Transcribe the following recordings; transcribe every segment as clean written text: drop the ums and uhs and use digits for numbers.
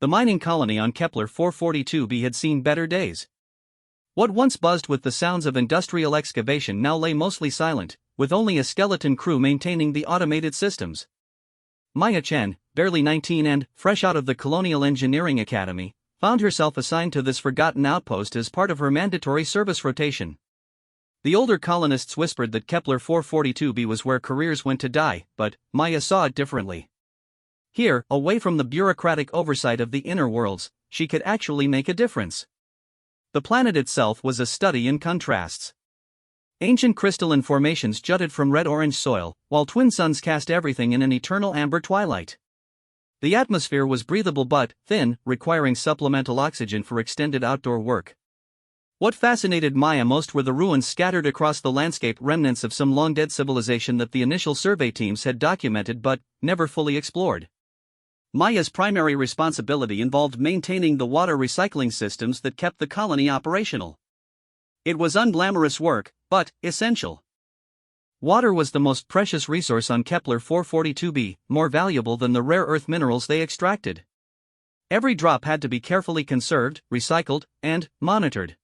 The mining colony on Kepler 442b had seen better days. What once buzzed with the sounds of industrial excavation now lay mostly silent, with only a skeleton crew maintaining the automated systems. Maya Chen, barely 19 and fresh out of the Colonial Engineering Academy, found herself assigned to this forgotten outpost as part of her mandatory service rotation. The older colonists whispered that Kepler 442b was where careers went to die, but Maya saw it differently. Here, away from the bureaucratic oversight of the inner worlds, she could actually make a difference. The planet itself was a study in contrasts. Ancient crystalline formations jutted from red-orange soil, while twin suns cast everything in an eternal amber twilight. The atmosphere was breathable but thin, requiring supplemental oxygen for extended outdoor work. What fascinated Maya most were the ruins scattered across the landscape, remnants of some long-dead civilization that the initial survey teams had documented but never fully explored. Maya's primary responsibility involved maintaining the water recycling systems that kept the colony operational. It was unglamorous work, but essential. Water was the most precious resource on Kepler 442b, more valuable than the rare earth minerals they extracted. Every drop had to be carefully conserved, recycled, and monitored.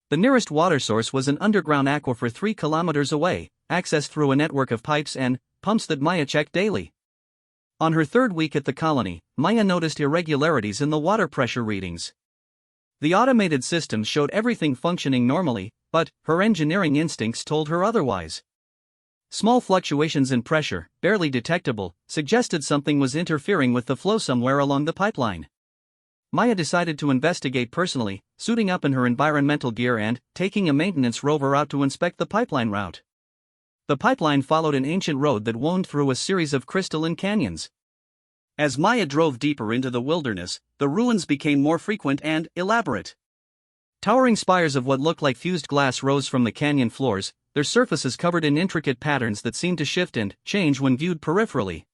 The nearest water source was an underground aquifer 3 kilometers away, accessed through a network of pipes and pumps that Maya checked daily. On her third week at the colony, Maya noticed irregularities in the water pressure readings. The automated systems showed everything functioning normally, but her engineering instincts told her otherwise. Small fluctuations in pressure, barely detectable, suggested something was interfering with the flow somewhere along the pipeline. Maya decided to investigate personally, suiting up in her environmental gear and taking a maintenance rover out to inspect the pipeline route. The pipeline followed an ancient road that wound through a series of crystalline canyons. As Maya drove deeper into the wilderness, the ruins became more frequent and elaborate. Towering spires of what looked like fused glass rose from the canyon floors, their surfaces covered in intricate patterns that seemed to shift and change when viewed peripherally.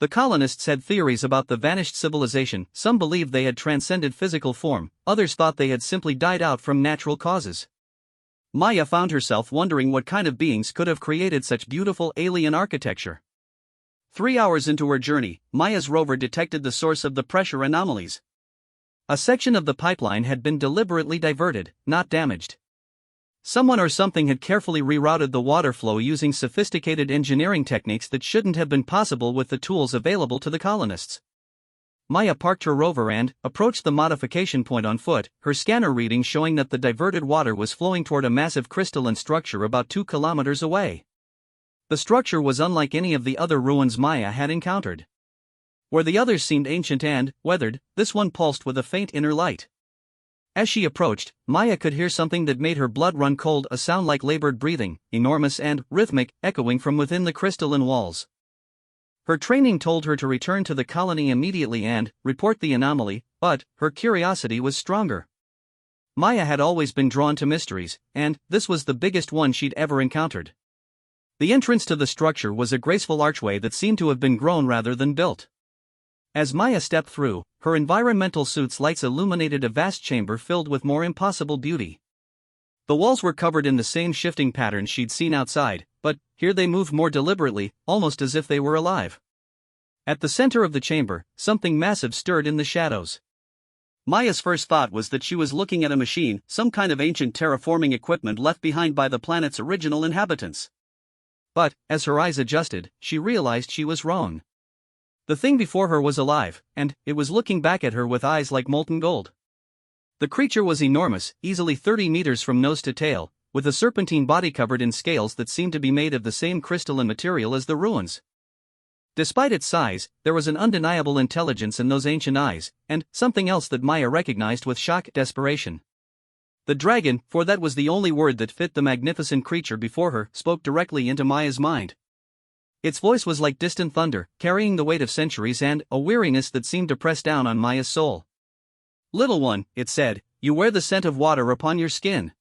The colonists had theories about the vanished civilization. Some believed they had transcended physical form, others thought they had simply died out from natural causes. Maya found herself wondering what kind of beings could have created such beautiful alien architecture. 3 hours into her journey, Maya's rover detected the source of the pressure anomalies. A section of the pipeline had been deliberately diverted, not damaged. Someone or something had carefully rerouted the water flow using sophisticated engineering techniques that shouldn't have been possible with the tools available to the colonists. Maya parked her rover and approached the modification point on foot, her scanner reading showing that the diverted water was flowing toward a massive crystalline structure about 2 kilometers away. The structure was unlike any of the other ruins Maya had encountered. Where the others seemed ancient and weathered, this one pulsed with a faint inner light. As she approached, Maya could hear something that made her blood run cold, a sound like labored breathing, enormous and rhythmic, echoing from within the crystalline walls. Her training told her to return to the colony immediately and report the anomaly, but her curiosity was stronger. Maya had always been drawn to mysteries, and this was the biggest one she'd ever encountered. The entrance to the structure was a graceful archway that seemed to have been grown rather than built. As Maya stepped through, her environmental suit's lights illuminated a vast chamber filled with more impossible beauty. The walls were covered in the same shifting patterns she'd seen outside, but here they moved more deliberately, almost as if they were alive. At the center of the chamber, something massive stirred in the shadows. Maya's first thought was that she was looking at a machine, some kind of ancient terraforming equipment left behind by the planet's original inhabitants. But, as her eyes adjusted, she realized she was wrong. The thing before her was alive, and it was looking back at her with eyes like molten gold. The creature was enormous, easily 30 meters from nose to tail, with a serpentine body covered in scales that seemed to be made of the same crystalline material as the ruins. Despite its size, there was an undeniable intelligence in those ancient eyes, and something else that Maya recognized with shock, desperation. The dragon, for that was the only word that fit the magnificent creature before her, spoke directly into Maya's mind. Its voice was like distant thunder, carrying the weight of centuries and a weariness that seemed to press down on Maya's soul. "Little one," it said, "you wear the scent of water upon your skin.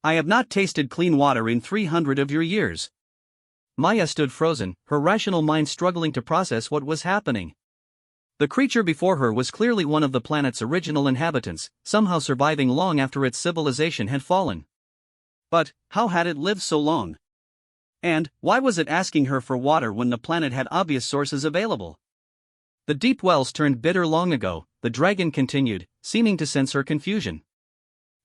I have not tasted clean water in 300 of your years." Maya stood frozen, her rational mind struggling to process what was happening. The creature before her was clearly one of the planet's original inhabitants, somehow surviving long after its civilization had fallen. But how had it lived so long? And why was it asking her for water when the planet had obvious sources available? The deep wells turned bitter long ago, the dragon continued, seeming to sense her confusion.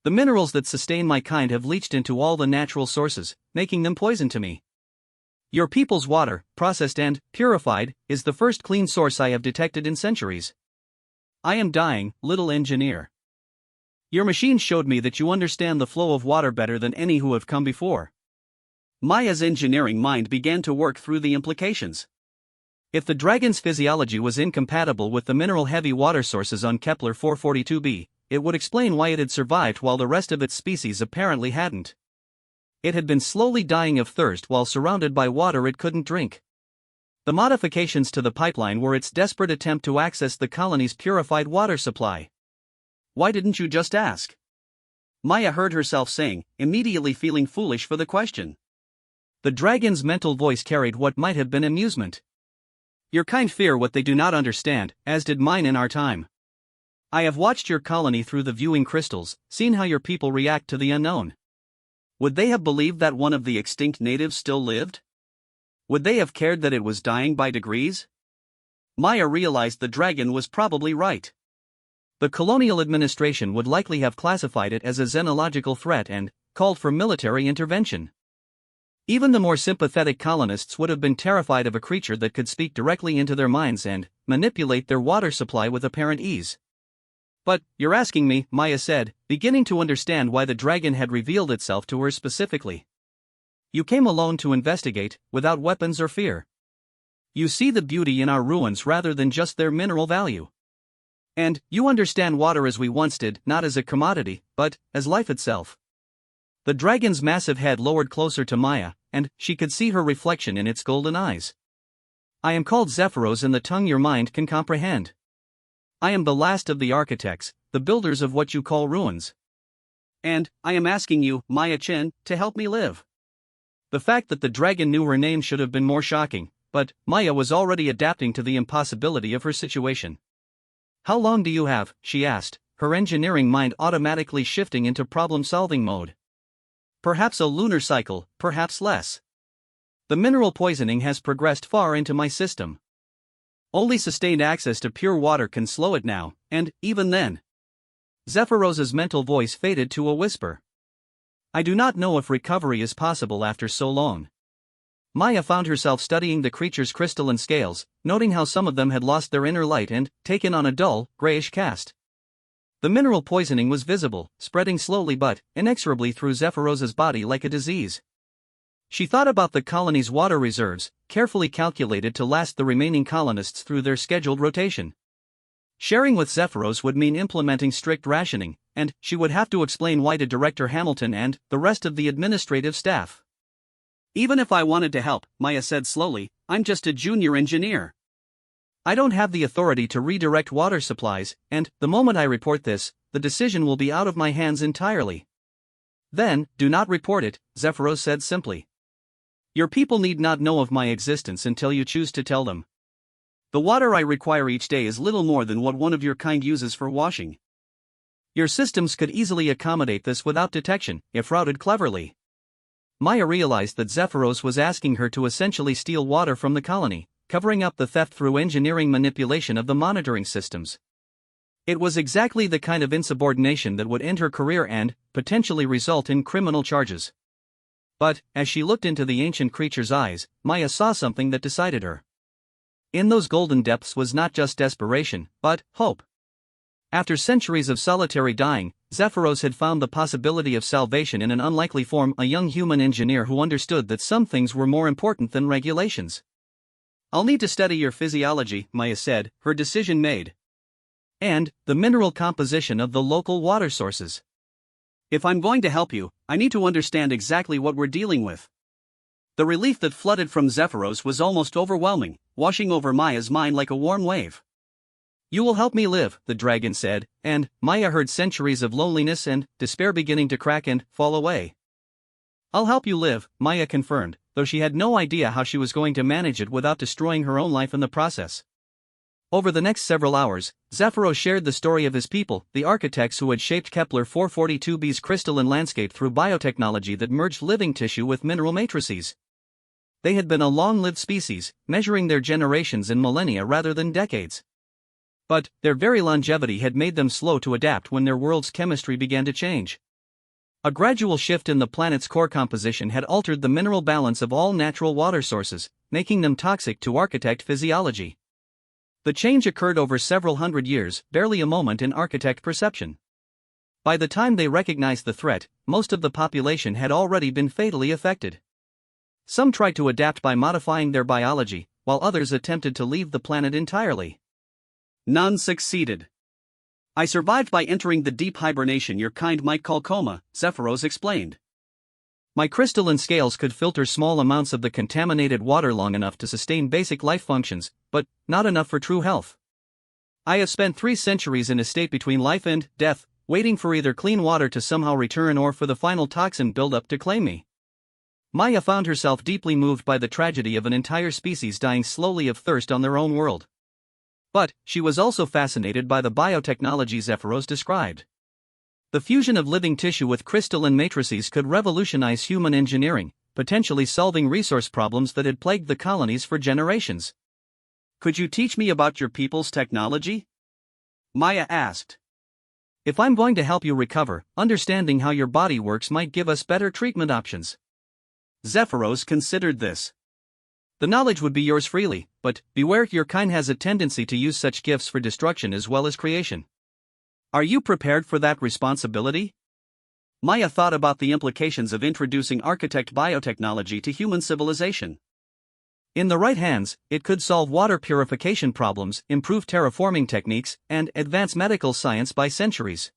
The minerals that sustain my kind have leached into all the natural sources, making them poison to me. Your people's water, processed and purified, is the first clean source I have detected in centuries. I am dying, little engineer. Your machine showed me that you understand the flow of water better than any who have come before. Maya's engineering mind began to work through the implications. If the dragon's physiology was incompatible with the mineral-heavy water sources on Kepler 442b, it would explain why it had survived while the rest of its species apparently hadn't. It had been slowly dying of thirst while surrounded by water it couldn't drink. The modifications to the pipeline were its desperate attempt to access the colony's purified water supply. Why didn't you just ask? Maya heard herself saying, immediately feeling foolish for the question. The dragon's mental voice carried what might have been amusement. Your kind fear what they do not understand, as did mine in our time. I have watched your colony through the viewing crystals, seen how your people react to the unknown. Would they have believed that one of the extinct natives still lived? Would they have cared that it was dying by degrees? Maya realized the dragon was probably right. The colonial administration would likely have classified it as a xenological threat and called for military intervention. Even the more sympathetic colonists would have been terrified of a creature that could speak directly into their minds and manipulate their water supply with apparent ease. But, you're asking me, Maya said, beginning to understand why the dragon had revealed itself to her specifically. You came alone to investigate, without weapons or fear. You see the beauty in our ruins rather than just their mineral value. And, you understand water as we once did, not as a commodity, but as life itself. The dragon's massive head lowered closer to Maya, and she could see her reflection in its golden eyes. I am called Zephyros in the tongue your mind can comprehend. I am the last of the architects, the builders of what you call ruins. And, I am asking you, Maya Chen, to help me live. The fact that the dragon knew her name should have been more shocking, but Maya was already adapting to the impossibility of her situation. How long do you have? She asked, her engineering mind automatically shifting into problem-solving mode. Perhaps a lunar cycle, perhaps less. The mineral poisoning has progressed far into my system. Only sustained access to pure water can slow it now, and, even then. Zephyros's mental voice faded to a whisper. I do not know if recovery is possible after so long. Maya found herself studying the creature's crystalline scales, noting how some of them had lost their inner light and taken on a dull, grayish cast. The mineral poisoning was visible, spreading slowly but inexorably through Zephyros's body like a disease. She thought about the colony's water reserves, carefully calculated to last the remaining colonists through their scheduled rotation. Sharing with Zephyros would mean implementing strict rationing, and she would have to explain why to Director Hamilton and the rest of the administrative staff. Even if I wanted to help, Maya said slowly, I'm just a junior engineer. I don't have the authority to redirect water supplies, and, the moment I report this, the decision will be out of my hands entirely. Then, do not report it, Zephyros said simply. Your people need not know of my existence until you choose to tell them. The water I require each day is little more than what one of your kind uses for washing. Your systems could easily accommodate this without detection, if routed cleverly. Maya realized that Zephyros was asking her to essentially steal water from the colony, covering up the theft through engineering manipulation of the monitoring systems. It was exactly the kind of insubordination that would end her career and, potentially result in criminal charges. But, as she looked into the ancient creature's eyes, Maya saw something that decided her. In those golden depths was not just desperation, but hope. After centuries of solitary dying, Zephyros had found the possibility of salvation in an unlikely form, a young human engineer who understood that some things were more important than regulations. I'll need to study your physiology, Maya said, her decision made. And, the mineral composition of the local water sources. If I'm going to help you, I need to understand exactly what we're dealing with. The relief that flooded from Zephyros was almost overwhelming, washing over Maya's mind like a warm wave. You will help me live, the dragon said, and Maya heard centuries of loneliness and despair beginning to crack and fall away. I'll help you live, Maya confirmed, though she had no idea how she was going to manage it without destroying her own life in the process. Over the next several hours, Zephyros shared the story of his people, the architects who had shaped Kepler 442b's crystalline landscape through biotechnology that merged living tissue with mineral matrices. They had been a long-lived species, measuring their generations in millennia rather than decades. But their very longevity had made them slow to adapt when their world's chemistry began to change. A gradual shift in the planet's core composition had altered the mineral balance of all natural water sources, making them toxic to architect physiology. The change occurred over several hundred years, barely a moment in architect perception. By the time they recognized the threat, most of the population had already been fatally affected. Some tried to adapt by modifying their biology, while others attempted to leave the planet entirely. None succeeded. I survived by entering the deep hibernation your kind might call coma, Zephyros explained. My crystalline scales could filter small amounts of the contaminated water long enough to sustain basic life functions, but not enough for true health. I have spent 3 centuries in a state between life and death, waiting for either clean water to somehow return or for the final toxin buildup to claim me. Maya found herself deeply moved by the tragedy of an entire species dying slowly of thirst on their own world. But she was also fascinated by the biotechnology Zephyros described. The fusion of living tissue with crystalline matrices could revolutionize human engineering, potentially solving resource problems that had plagued the colonies for generations. Could you teach me about your people's technology? Maya asked. If I'm going to help you recover, understanding how your body works might give us better treatment options. Zephyros considered this. The knowledge would be yours freely, but beware, your kind has a tendency to use such gifts for destruction as well as creation. Are you prepared for that responsibility? Maya thought about the implications of introducing architect biotechnology to human civilization. In the right hands, it could solve water purification problems, improve terraforming techniques, and advance medical science by centuries.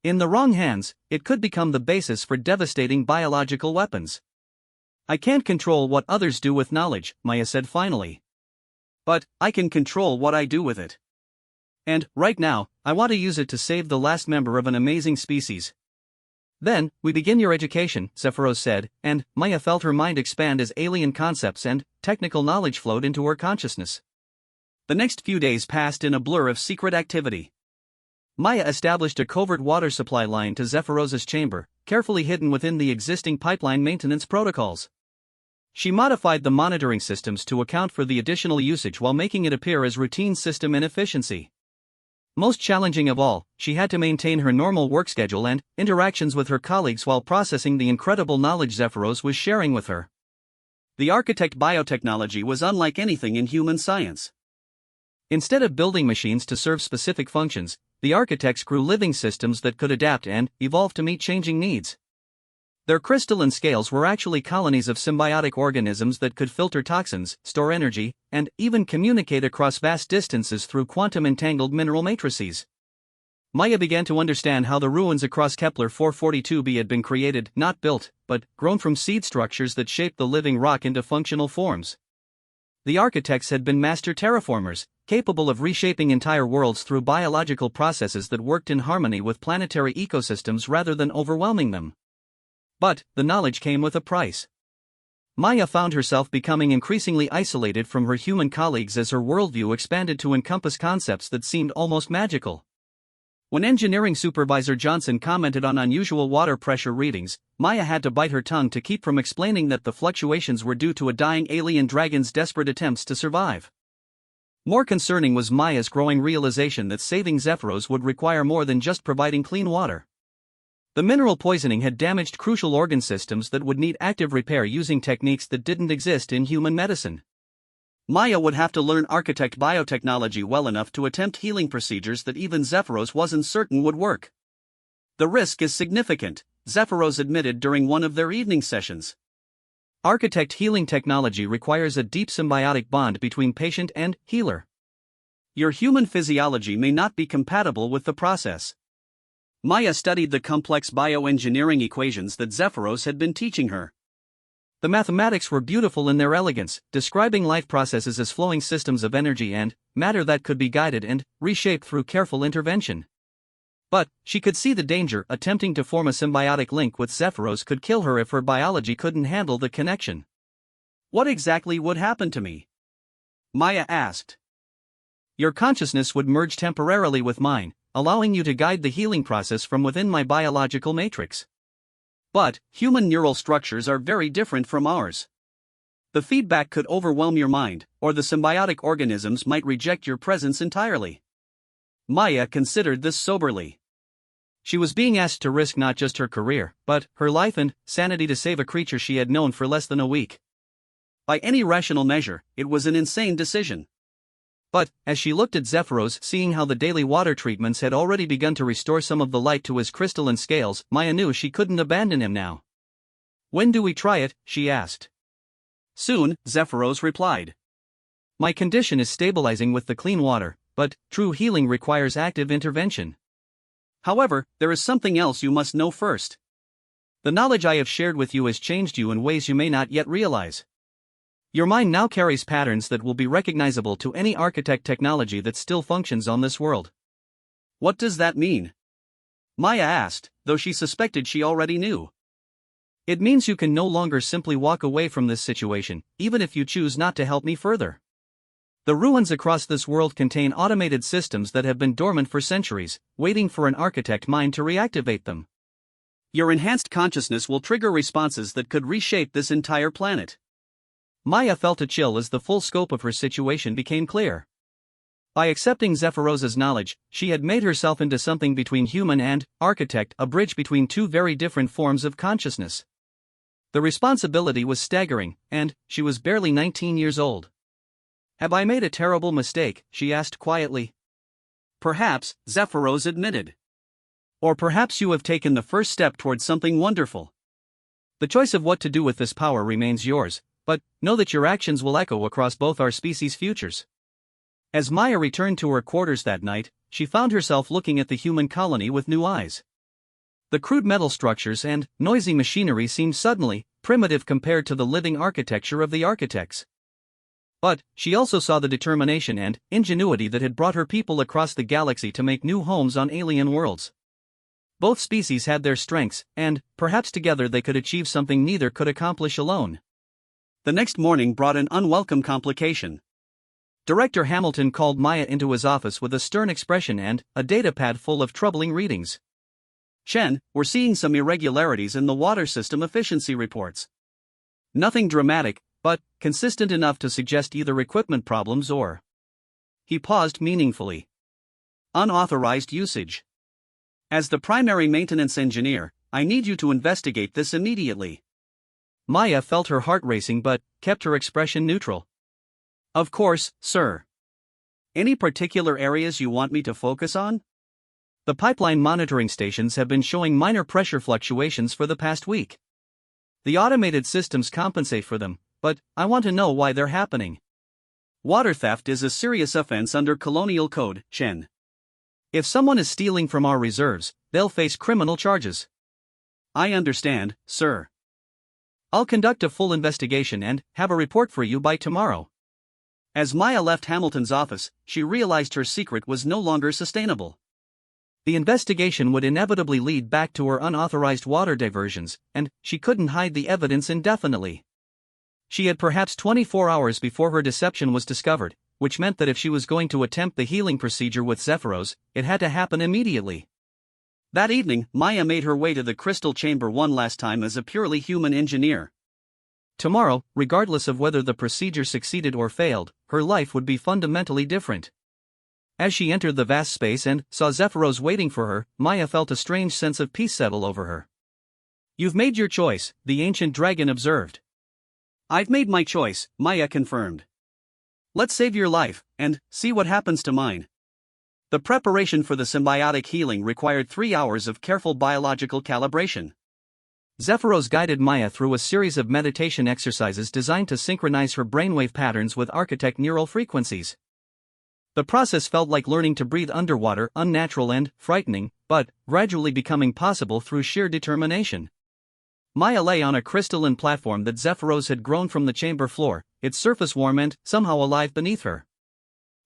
In the wrong hands, it could become the basis for devastating biological weapons. I can't control what others do with knowledge, Maya said finally. But I can control what I do with it. And, right now, I want to use it to save the last member of an amazing species. Then, we begin your education, Zephyros said, and Maya felt her mind expand as alien concepts and technical knowledge flowed into her consciousness. The next few days passed in a blur of secret activity. Maya established a covert water supply line to Zephyros's chamber, carefully hidden within the existing pipeline maintenance protocols. She modified the monitoring systems to account for the additional usage while making it appear as routine system inefficiency. Most challenging of all, she had to maintain her normal work schedule and interactions with her colleagues while processing the incredible knowledge Zephyros was sharing with her. The architect biotechnology was unlike anything in human science. Instead of building machines to serve specific functions, the architects grew living systems that could adapt and evolve to meet changing needs. Their crystalline scales were actually colonies of symbiotic organisms that could filter toxins, store energy, and even communicate across vast distances through quantum-entangled mineral matrices. Maya began to understand how the ruins across Kepler 442b had been created, not built, but grown from seed structures that shaped the living rock into functional forms. The architects had been master terraformers, capable of reshaping entire worlds through biological processes that worked in harmony with planetary ecosystems rather than overwhelming them. But the knowledge came with a price. Maya found herself becoming increasingly isolated from her human colleagues as her worldview expanded to encompass concepts that seemed almost magical. When engineering supervisor Johnson commented on unusual water pressure readings, Maya had to bite her tongue to keep from explaining that the fluctuations were due to a dying alien dragon's desperate attempts to survive. More concerning was Maya's growing realization that saving Zephyros would require more than just providing clean water. The mineral poisoning had damaged crucial organ systems that would need active repair using techniques that didn't exist in human medicine. Maya would have to learn architect biotechnology well enough to attempt healing procedures that even Zephyros wasn't certain would work. The risk is significant, Zephyros admitted during one of their evening sessions. Architect healing technology requires a deep symbiotic bond between patient and healer. Your human physiology may not be compatible with the process. Maya studied the complex bioengineering equations that Zephyros had been teaching her. The mathematics were beautiful in their elegance, describing life processes as flowing systems of energy and matter that could be guided and reshaped through careful intervention. But she could see the danger. Attempting to form a symbiotic link with Zephyros could kill her if her biology couldn't handle the connection. What exactly would happen to me? Maya asked. Your consciousness would merge temporarily with mine, allowing you to guide the healing process from within my biological matrix. But human neural structures are very different from ours. The feedback could overwhelm your mind, or the symbiotic organisms might reject your presence entirely. Maya considered this soberly. She was being asked to risk not just her career, but her life and sanity to save a creature she had known for less than a week. By any rational measure, it was an insane decision. But, as she looked at Zephyros, seeing how the daily water treatments had already begun to restore some of the light to his crystalline scales, Maya knew she couldn't abandon him now. "When do we try it?" she asked. "Soon," Zephyros replied. "My condition is stabilizing with the clean water, but true healing requires active intervention. However, there is something else you must know first. The knowledge I have shared with you has changed you in ways you may not yet realize. Your mind now carries patterns that will be recognizable to any architect technology that still functions on this world." "What does that mean?" Maya asked, though she suspected she already knew. "It means you can no longer simply walk away from this situation, even if you choose not to help me further. The ruins across this world contain automated systems that have been dormant for centuries, waiting for an architect mind to reactivate them. Your enhanced consciousness will trigger responses that could reshape this entire planet." Maya felt a chill as the full scope of her situation became clear. By accepting Zephyros's knowledge, she had made herself into something between human and architect, a bridge between two very different forms of consciousness. The responsibility was staggering, and she was barely 19 years old. "Have I made a terrible mistake?" she asked quietly. "Perhaps," Zephyros admitted. "Or perhaps you have taken the first step towards something wonderful. The choice of what to do with this power remains yours, but know that your actions will echo across both our species' futures." As Maya returned to her quarters that night, she found herself looking at the human colony with new eyes. The crude metal structures and noisy machinery seemed suddenly primitive compared to the living architecture of the architects. But she also saw the determination and ingenuity that had brought her people across the galaxy to make new homes on alien worlds. Both species had their strengths, and perhaps together they could achieve something neither could accomplish alone. The next morning brought an unwelcome complication. Director Hamilton called Maya into his office with a stern expression and a datapad full of troubling readings. "Chen, we're seeing some irregularities in the water system efficiency reports. Nothing dramatic, but consistent enough to suggest either equipment problems or..." He paused meaningfully. "Unauthorized usage. As the primary maintenance engineer, I need you to investigate this immediately." Maya felt her heart racing but kept her expression neutral. "Of course, sir. Any particular areas you want me to focus on?" "The pipeline monitoring stations have been showing minor pressure fluctuations for the past week. The automated systems compensate for them, but I want to know why they're happening. Water theft is a serious offense under Colonial Code, Chen. If someone is stealing from our reserves, they'll face criminal charges." "I understand, sir. I'll conduct a full investigation and have a report for you by tomorrow." As Maya left Hamilton's office, she realized her secret was no longer sustainable. The investigation would inevitably lead back to her unauthorized water diversions, and she couldn't hide the evidence indefinitely. She had perhaps 24 hours before her deception was discovered, which meant that if she was going to attempt the healing procedure with Zephyros, it had to happen immediately. That evening, Maya made her way to the crystal chamber one last time as a purely human engineer. Tomorrow, regardless of whether the procedure succeeded or failed, her life would be fundamentally different. As she entered the vast space and saw Zephyros waiting for her, Maya felt a strange sense of peace settle over her. "You've made your choice," the ancient dragon observed. "I've made my choice," Maya confirmed. "Let's save your life, and see what happens to mine." The preparation for the symbiotic healing required 3 hours of careful biological calibration. Zephyros guided Maya through a series of meditation exercises designed to synchronize her brainwave patterns with architect neural frequencies. The process felt like learning to breathe underwater, unnatural and frightening, but gradually becoming possible through sheer determination. Maya lay on a crystalline platform that Zephyros had grown from the chamber floor, its surface warm and somehow alive beneath her.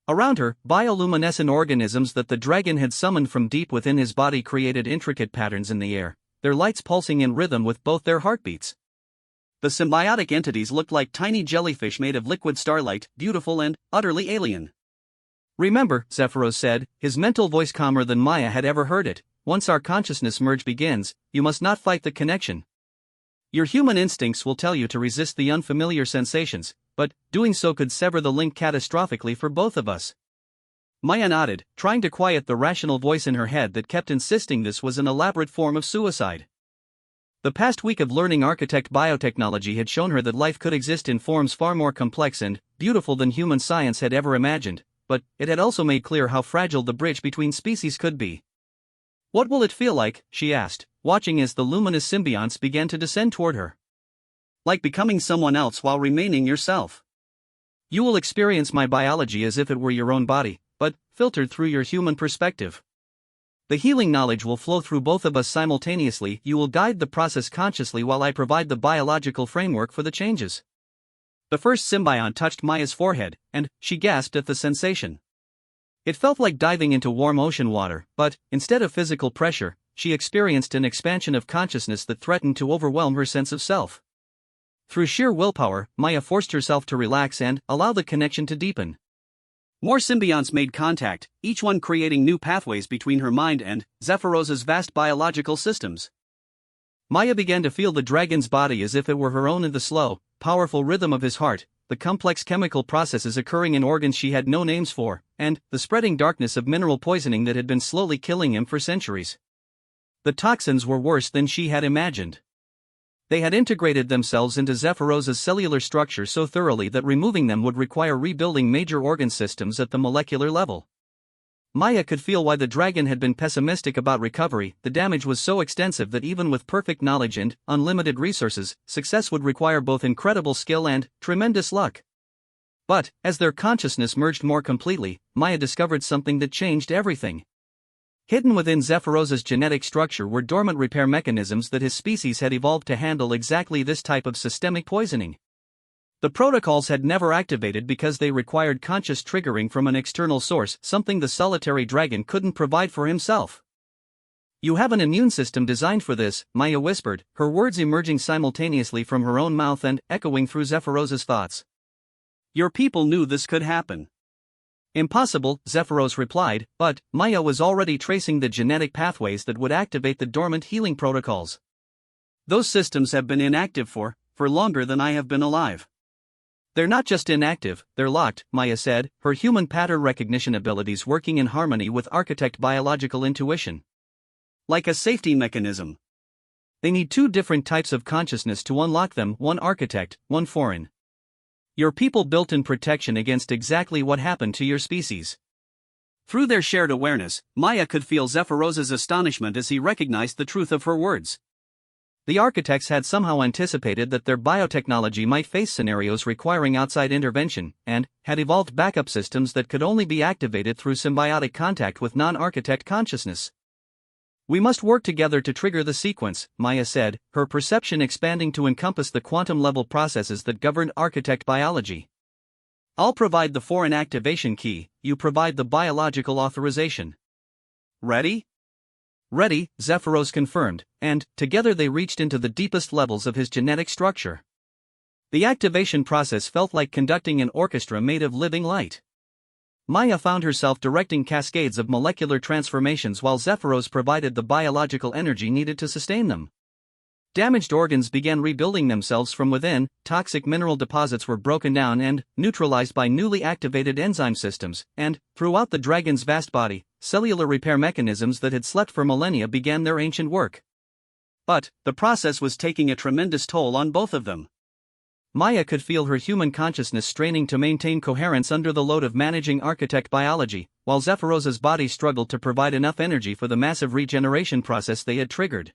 Around her, bioluminescent organisms that the dragon had summoned from deep within his body created intricate patterns in the air, their lights pulsing in rhythm with both their heartbeats. The symbiotic entities looked like tiny jellyfish made of liquid starlight, beautiful and utterly alien. "Remember," Zephyros said, his mental voice calmer than Maya had ever heard it, "once our consciousness merge begins, you must not fight the connection. Your human instincts will tell you to resist the unfamiliar sensations, but doing so could sever the link catastrophically for both of us. Maya nodded, trying to quiet the rational voice in her head that kept insisting this was an elaborate form of suicide. The past week of learning architect biotechnology had shown her that life could exist in forms far more complex and beautiful than human science had ever imagined, but it had also made clear how fragile the bridge between species could be. "What will it feel like?" she asked, watching as the luminous symbionts began to descend toward her. "Like becoming someone else while remaining yourself. You will experience my biology as if it were your own body, but filtered through your human perspective. The healing knowledge will flow through both of us simultaneously. You will guide the process consciously while I provide the biological framework for the changes." The first symbiont touched Maya's forehead, and she gasped at the sensation. It felt like diving into warm ocean water, but, instead of physical pressure, she experienced an expansion of consciousness that threatened to overwhelm her sense of self. Through sheer willpower, Maya forced herself to relax and allow the connection to deepen. More symbionts made contact, each one creating new pathways between her mind and Zephyrosa's vast biological systems. Maya began to feel the dragon's body as if it were her own in the slow, powerful rhythm of his heart, the complex chemical processes occurring in organs she had no names for, and the spreading darkness of mineral poisoning that had been slowly killing him for centuries. The toxins were worse than she had imagined. They had integrated themselves into Zephyrosa's cellular structure so thoroughly that removing them would require rebuilding major organ systems at the molecular level. Maya could feel why the dragon had been pessimistic about recovery. The damage was so extensive that even with perfect knowledge and unlimited resources, success would require both incredible skill and tremendous luck. But, as their consciousness merged more completely, Maya discovered something that changed everything. Hidden within Zephyrosa's genetic structure were dormant repair mechanisms that his species had evolved to handle exactly this type of systemic poisoning. The protocols had never activated because they required conscious triggering from an external source, something the solitary dragon couldn't provide for himself. "You have an immune system designed for this," Maya whispered, her words emerging simultaneously from her own mouth and echoing through Zephyrosa's thoughts. "Your people knew this could happen." "Impossible," Zephyros replied, but Maya was already tracing the genetic pathways that would activate the dormant healing protocols. "Those systems have been inactive for longer than I have been alive." "They're not just inactive, they're locked," Maya said, her human pattern recognition abilities working in harmony with architect biological intuition. "Like a safety mechanism. They need two different types of consciousness to unlock them, one architect, one foreign. Your people built in protection against exactly what happened to your species." Through their shared awareness, Maya could feel Zephyrosa's astonishment as he recognized the truth of her words. The architects had somehow anticipated that their biotechnology might face scenarios requiring outside intervention, and had evolved backup systems that could only be activated through symbiotic contact with non-architect consciousness. "We must work together to trigger the sequence," Maya said, her perception expanding to encompass the quantum-level processes that governed architect biology. "I'll provide the foreign activation key, you provide the biological authorization. Ready?" "Ready," Zephyros confirmed, and, together they reached into the deepest levels of his genetic structure. The activation process felt like conducting an orchestra made of living light. Maya found herself directing cascades of molecular transformations while Zephyros provided the biological energy needed to sustain them. Damaged organs began rebuilding themselves from within, toxic mineral deposits were broken down and neutralized by newly activated enzyme systems, and, throughout the dragon's vast body, cellular repair mechanisms that had slept for millennia began their ancient work. But, the process was taking a tremendous toll on both of them. Maya could feel her human consciousness straining to maintain coherence under the load of managing architect biology, while Zephyrosa's body struggled to provide enough energy for the massive regeneration process they had triggered.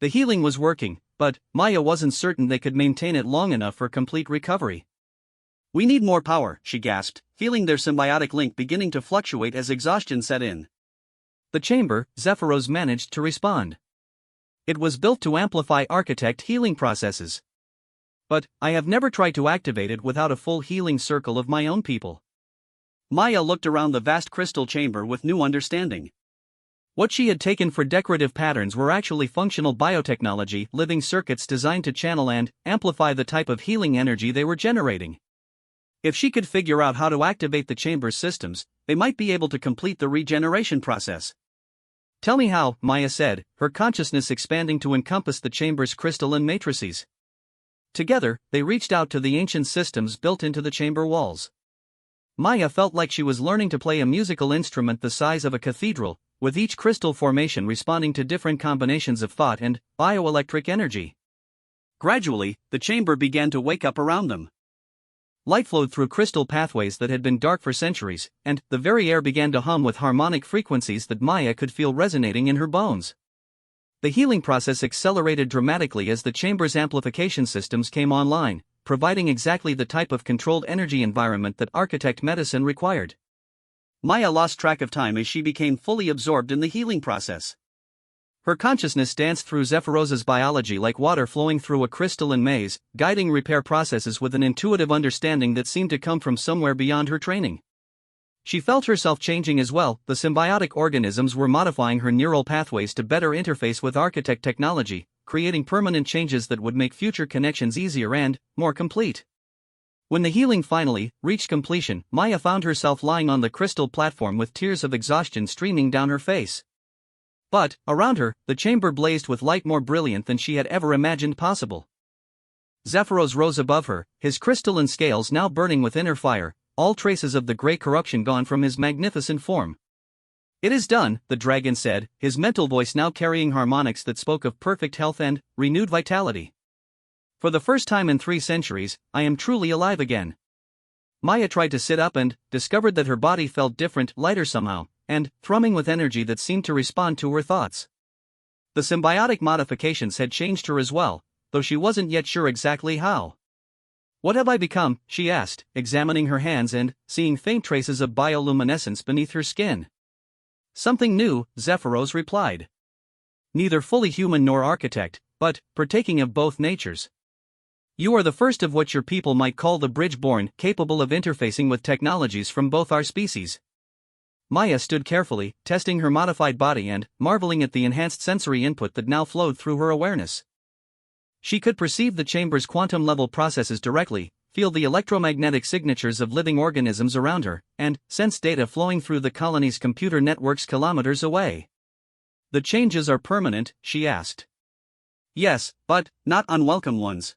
The healing was working, but Maya wasn't certain they could maintain it long enough for complete recovery. "We need more power," she gasped, feeling their symbiotic link beginning to fluctuate as exhaustion set in. "The chamber," Zephyros managed to respond. "It was built to amplify architect healing processes. But I have never tried to activate it without a full healing circle of my own people." Maya looked around the vast crystal chamber with new understanding. What she had taken for decorative patterns were actually functional biotechnology, living circuits designed to channel and amplify the type of healing energy they were generating. If she could figure out how to activate the chamber's systems, they might be able to complete the regeneration process. "Tell me how," Maya said, her consciousness expanding to encompass the chamber's crystalline matrices. Together, they reached out to the ancient systems built into the chamber walls. Maya felt like she was learning to play a musical instrument the size of a cathedral, with each crystal formation responding to different combinations of thought and bioelectric energy. Gradually, the chamber began to wake up around them. Light flowed through crystal pathways that had been dark for centuries, and the very air began to hum with harmonic frequencies that Maya could feel resonating in her bones. The healing process accelerated dramatically as the chamber's amplification systems came online, providing exactly the type of controlled energy environment that architect medicine required. Maya lost track of time as she became fully absorbed in the healing process. Her consciousness danced through Zephyros's biology like water flowing through a crystalline maze, guiding repair processes with an intuitive understanding that seemed to come from somewhere beyond her training. She felt herself changing as well. The symbiotic organisms were modifying her neural pathways to better interface with architect technology, creating permanent changes that would make future connections easier and more complete. When the healing finally reached completion, Maya found herself lying on the crystal platform with tears of exhaustion streaming down her face. But, around her, the chamber blazed with light more brilliant than she had ever imagined possible. Zephyros rose above her, his crystalline scales now burning with inner fire, all traces of the grey corruption gone from his magnificent form. "It is done," the dragon said, his mental voice now carrying harmonics that spoke of perfect health and renewed vitality. "For the first time in 3 centuries, I am truly alive again." Maya tried to sit up and discovered that her body felt different, lighter somehow, and thrumming with energy that seemed to respond to her thoughts. The symbiotic modifications had changed her as well, though she wasn't yet sure exactly how. "What have I become?" she asked, examining her hands and seeing faint traces of bioluminescence beneath her skin. "Something new," Zephyros replied. "Neither fully human nor architect, but partaking of both natures. You are the first of what your people might call the bridge-born, capable of interfacing with technologies from both our species." Maya stood carefully, testing her modified body and marveling at the enhanced sensory input that now flowed through her awareness. She could perceive the chamber's quantum-level processes directly, feel the electromagnetic signatures of living organisms around her, and sense data flowing through the colony's computer networks kilometers away. "The changes are permanent?" she asked. "Yes, but not unwelcome ones.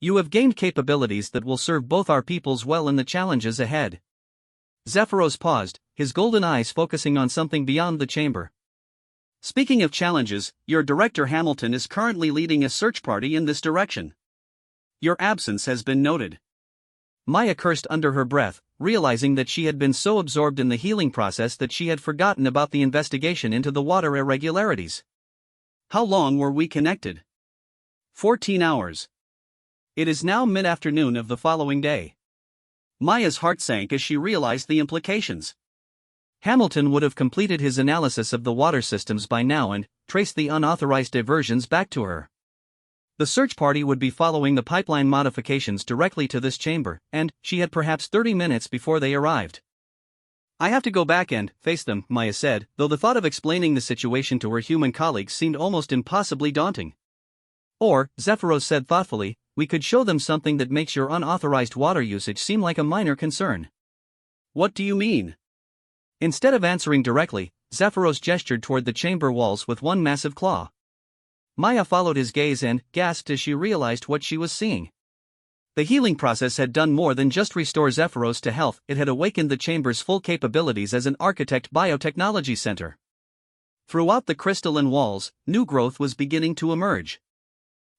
You have gained capabilities that will serve both our peoples well in the challenges ahead." Zephyros paused, his golden eyes focusing on something beyond the chamber. "Speaking of challenges, your director Hamilton is currently leading a search party in this direction. Your absence has been noted." Maya cursed under her breath, realizing that she had been so absorbed in the healing process that she had forgotten about the investigation into the water irregularities. "How long were we connected?" 14 hours. It is now mid-afternoon of the following day. Maya's heart sank as she realized the implications. Hamilton would have completed his analysis of the water systems by now and traced the unauthorized diversions back to her. The search party would be following the pipeline modifications directly to this chamber, and she had perhaps 30 minutes before they arrived. "I have to go back and face them," Maya said, though the thought of explaining the situation to her human colleagues seemed almost impossibly daunting. "Or," Zephyros said thoughtfully, "we could show them something that makes your unauthorized water usage seem like a minor concern." "What do you mean?" Instead of answering directly, Zephyros gestured toward the chamber walls with one massive claw. Maya followed his gaze and gasped as she realized what she was seeing. The healing process had done more than just restore Zephyros to health, it had awakened the chamber's full capabilities as an architect biotechnology center. Throughout the crystalline walls, new growth was beginning to emerge.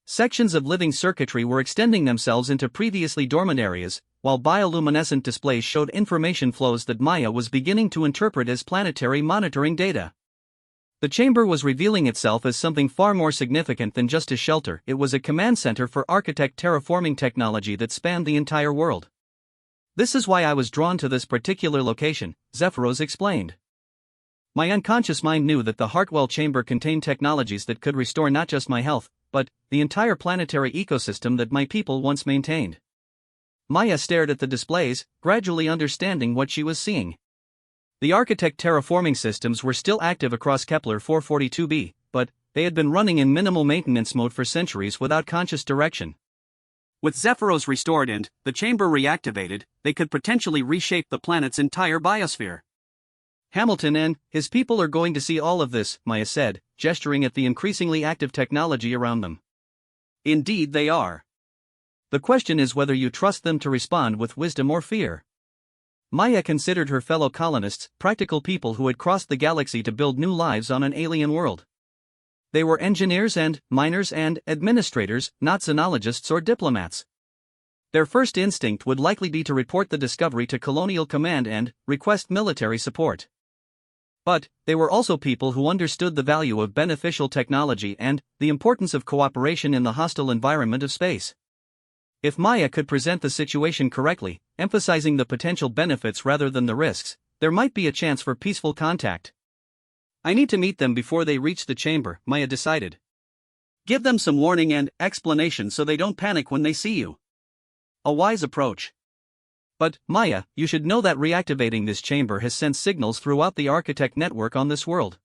Sections of living circuitry were extending themselves into previously dormant areas, while bioluminescent displays showed information flows that Maya was beginning to interpret as planetary monitoring data. The chamber was revealing itself as something far more significant than just a shelter. It was a command center for architect terraforming technology that spanned the entire world. "This is why I was drawn to this particular location," Zephyros explained. "My unconscious mind knew that the Hartwell chamber contained technologies that could restore not just my health, but the entire planetary ecosystem that my people once maintained." Maya stared at the displays, gradually understanding what she was seeing. The architect terraforming systems were still active across Kepler 442b, but they had been running in minimal maintenance mode for centuries without conscious direction. With Zephyros restored and the chamber reactivated, they could potentially reshape the planet's entire biosphere. "Hamilton and his people are going to see all of this," Maya said, gesturing at the increasingly active technology around them. "Indeed they are. The question is whether you trust them to respond with wisdom or fear." Maya considered her fellow colonists practical people who had crossed the galaxy to build new lives on an alien world. They were engineers and miners and administrators, not xenologists or diplomats. Their first instinct would likely be to report the discovery to Colonial Command and request military support. But they were also people who understood the value of beneficial technology and the importance of cooperation in the hostile environment of space. If Maya could present the situation correctly, emphasizing the potential benefits rather than the risks, there might be a chance for peaceful contact. I need to meet them before they reach the chamber, Maya decided. Give them some warning and explanation so they don't panic when they see you. A wise approach. But, Maya, you should know that reactivating this chamber has sent signals throughout the architect network on this world.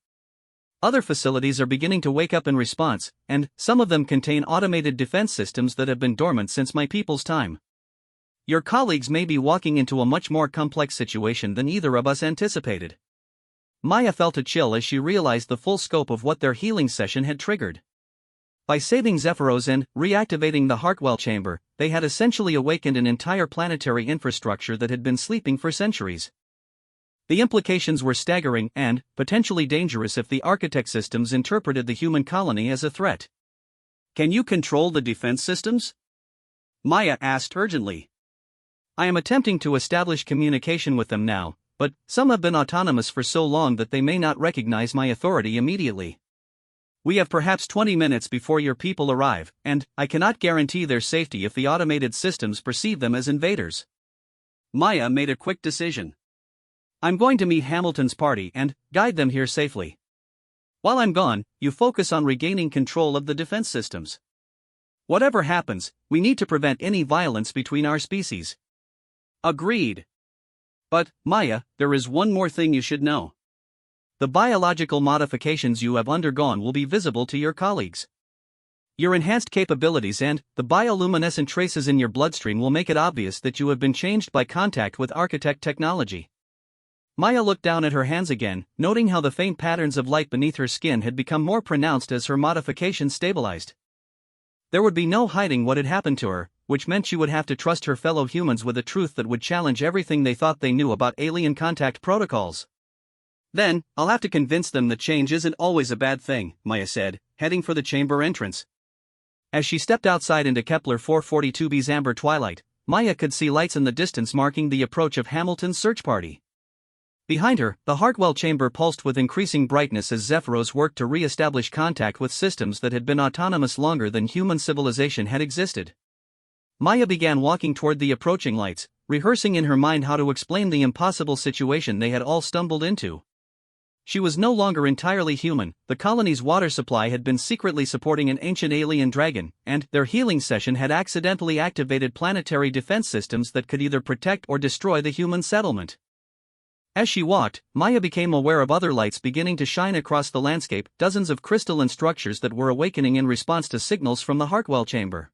Other facilities are beginning to wake up in response, and some of them contain automated defense systems that have been dormant since my people's time. Your colleagues may be walking into a much more complex situation than either of us anticipated. Maya felt a chill as she realized the full scope of what their healing session had triggered. By saving Zephyros and reactivating the Hartwell chamber, they had essentially awakened an entire planetary infrastructure that had been sleeping for centuries. The implications were staggering and potentially dangerous if the architect systems interpreted the human colony as a threat. Can you control the defense systems? Maya asked urgently. I am attempting to establish communication with them now, but some have been autonomous for so long that they may not recognize my authority immediately. We have perhaps 20 minutes before your people arrive, and I cannot guarantee their safety if the automated systems perceive them as invaders. Maya made a quick decision. I'm going to meet Hamilton's party and guide them here safely. While I'm gone, you focus on regaining control of the defense systems. Whatever happens, we need to prevent any violence between our species. Agreed. But, Maya, there is one more thing you should know. The biological modifications you have undergone will be visible to your colleagues. Your enhanced capabilities and the bioluminescent traces in your bloodstream will make it obvious that you have been changed by contact with architect technology. Maya looked down at her hands again, noting how the faint patterns of light beneath her skin had become more pronounced as her modifications stabilized. There would be no hiding what had happened to her, which meant she would have to trust her fellow humans with a truth that would challenge everything they thought they knew about alien contact protocols. Then, I'll have to convince them that change isn't always a bad thing, Maya said, heading for the chamber entrance. As she stepped outside into Kepler 442b's amber twilight, Maya could see lights in the distance marking the approach of Hamilton's search party. Behind her, the Hartwell chamber pulsed with increasing brightness as Zephyros worked to re-establish contact with systems that had been autonomous longer than human civilization had existed. Maya began walking toward the approaching lights, rehearsing in her mind how to explain the impossible situation they had all stumbled into. She was no longer entirely human, the colony's water supply had been secretly supporting an ancient alien dragon, and their healing session had accidentally activated planetary defense systems that could either protect or destroy the human settlement. As she walked, Maya became aware of other lights beginning to shine across the landscape, dozens of crystalline structures that were awakening in response to signals from the Hartwell chamber.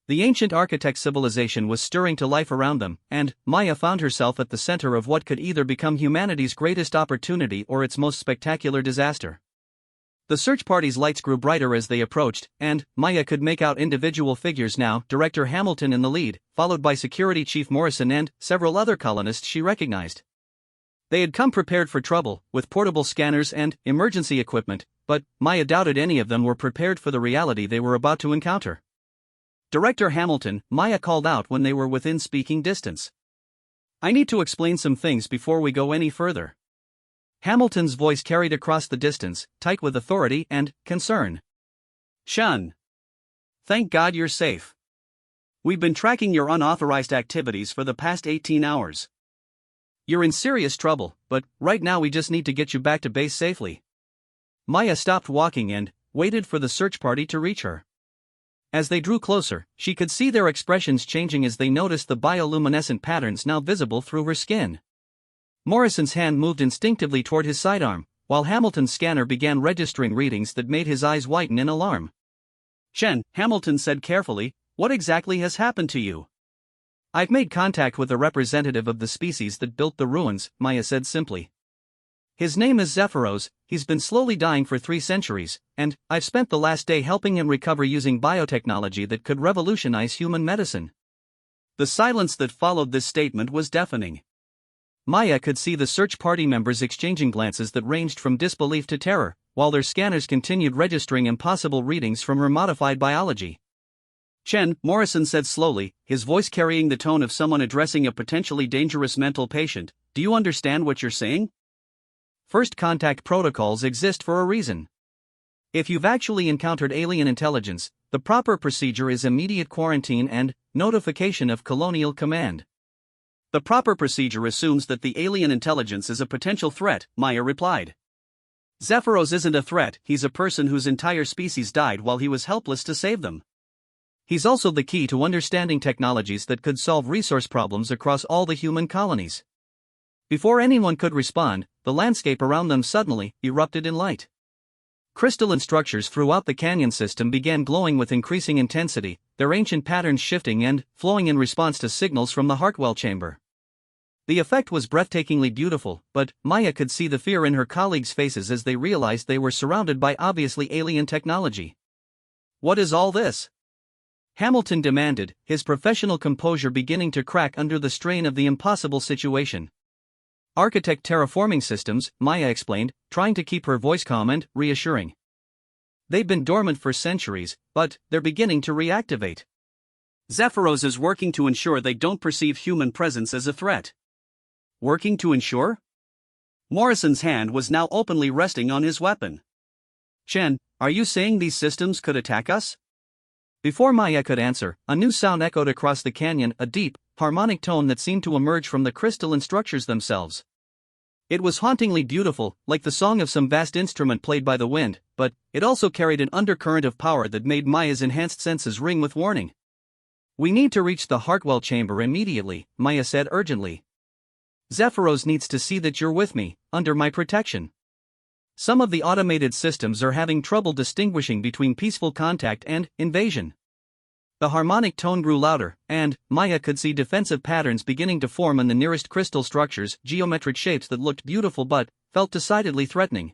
The ancient architect civilization was stirring to life around them, and Maya found herself at the center of what could either become humanity's greatest opportunity or its most spectacular disaster. The search party's lights grew brighter as they approached, and Maya could make out individual figures now, Director Hamilton in the lead, followed by Security Chief Morrison and several other colonists she recognized. They had come prepared for trouble, with portable scanners and emergency equipment, but Maya doubted any of them were prepared for the reality they were about to encounter. Director Hamilton, Maya called out when they were within speaking distance. I need to explain some things before we go any further. Hamilton's voice carried across the distance, tight with authority and concern. Shun. Thank God you're safe. We've been tracking your unauthorized activities for the past 18 hours. You're in serious trouble, but right now we just need to get you back to base safely. Maya stopped walking and waited for the search party to reach her. As they drew closer, she could see their expressions changing as they noticed the bioluminescent patterns now visible through her skin. Morrison's hand moved instinctively toward his sidearm, while Hamilton's scanner began registering readings that made his eyes whiten in alarm. Shen, Hamilton said carefully, what exactly has happened to you? I've made contact with a representative of the species that built the ruins, Maya said simply. His name is Zephyros, he's been slowly dying for 3 centuries, and I've spent the last day helping him recover using biotechnology that could revolutionize human medicine. The silence that followed this statement was deafening. Maya could see the search party members exchanging glances that ranged from disbelief to terror, while their scanners continued registering impossible readings from her modified biology. "Chen," Morrison said slowly, his voice carrying the tone of someone addressing a potentially dangerous mental patient, "do you understand what you're saying? First contact protocols exist for a reason. If you've actually encountered alien intelligence, the proper procedure is immediate quarantine and notification of Colonial Command." "The proper procedure assumes that the alien intelligence is a potential threat," Maya replied. "Zephyros isn't a threat, he's a person whose entire species died while he was helpless to save them. He's also the key to understanding technologies that could solve resource problems across all the human colonies." Before anyone could respond, the landscape around them suddenly erupted in light. Crystalline structures throughout the canyon system began glowing with increasing intensity, their ancient patterns shifting and flowing in response to signals from the Hartwell chamber. The effect was breathtakingly beautiful, but Maya could see the fear in her colleagues' faces as they realized they were surrounded by obviously alien technology. "What is all this?" Hamilton demanded, his professional composure beginning to crack under the strain of the impossible situation. "Architect terraforming systems," Maya explained, trying to keep her voice calm and reassuring. "They've been dormant for centuries, but they're beginning to reactivate. Zephyros is working to ensure they don't perceive human presence as a threat." "Working to ensure?" Morrison's hand was now openly resting on his weapon. "Chen, are you saying these systems could attack us?" Before Maya could answer, a new sound echoed across the canyon, a deep, harmonic tone that seemed to emerge from the crystalline structures themselves. It was hauntingly beautiful, like the song of some vast instrument played by the wind, but it also carried an undercurrent of power that made Maya's enhanced senses ring with warning. "We need to reach the Hartwell chamber immediately," Maya said urgently. "Zephyros needs to see that you're with me, under my protection. Some of the automated systems are having trouble distinguishing between peaceful contact and invasion." The harmonic tone grew louder, and Maya could see defensive patterns beginning to form in the nearest crystal structures, geometric shapes that looked beautiful but felt decidedly threatening.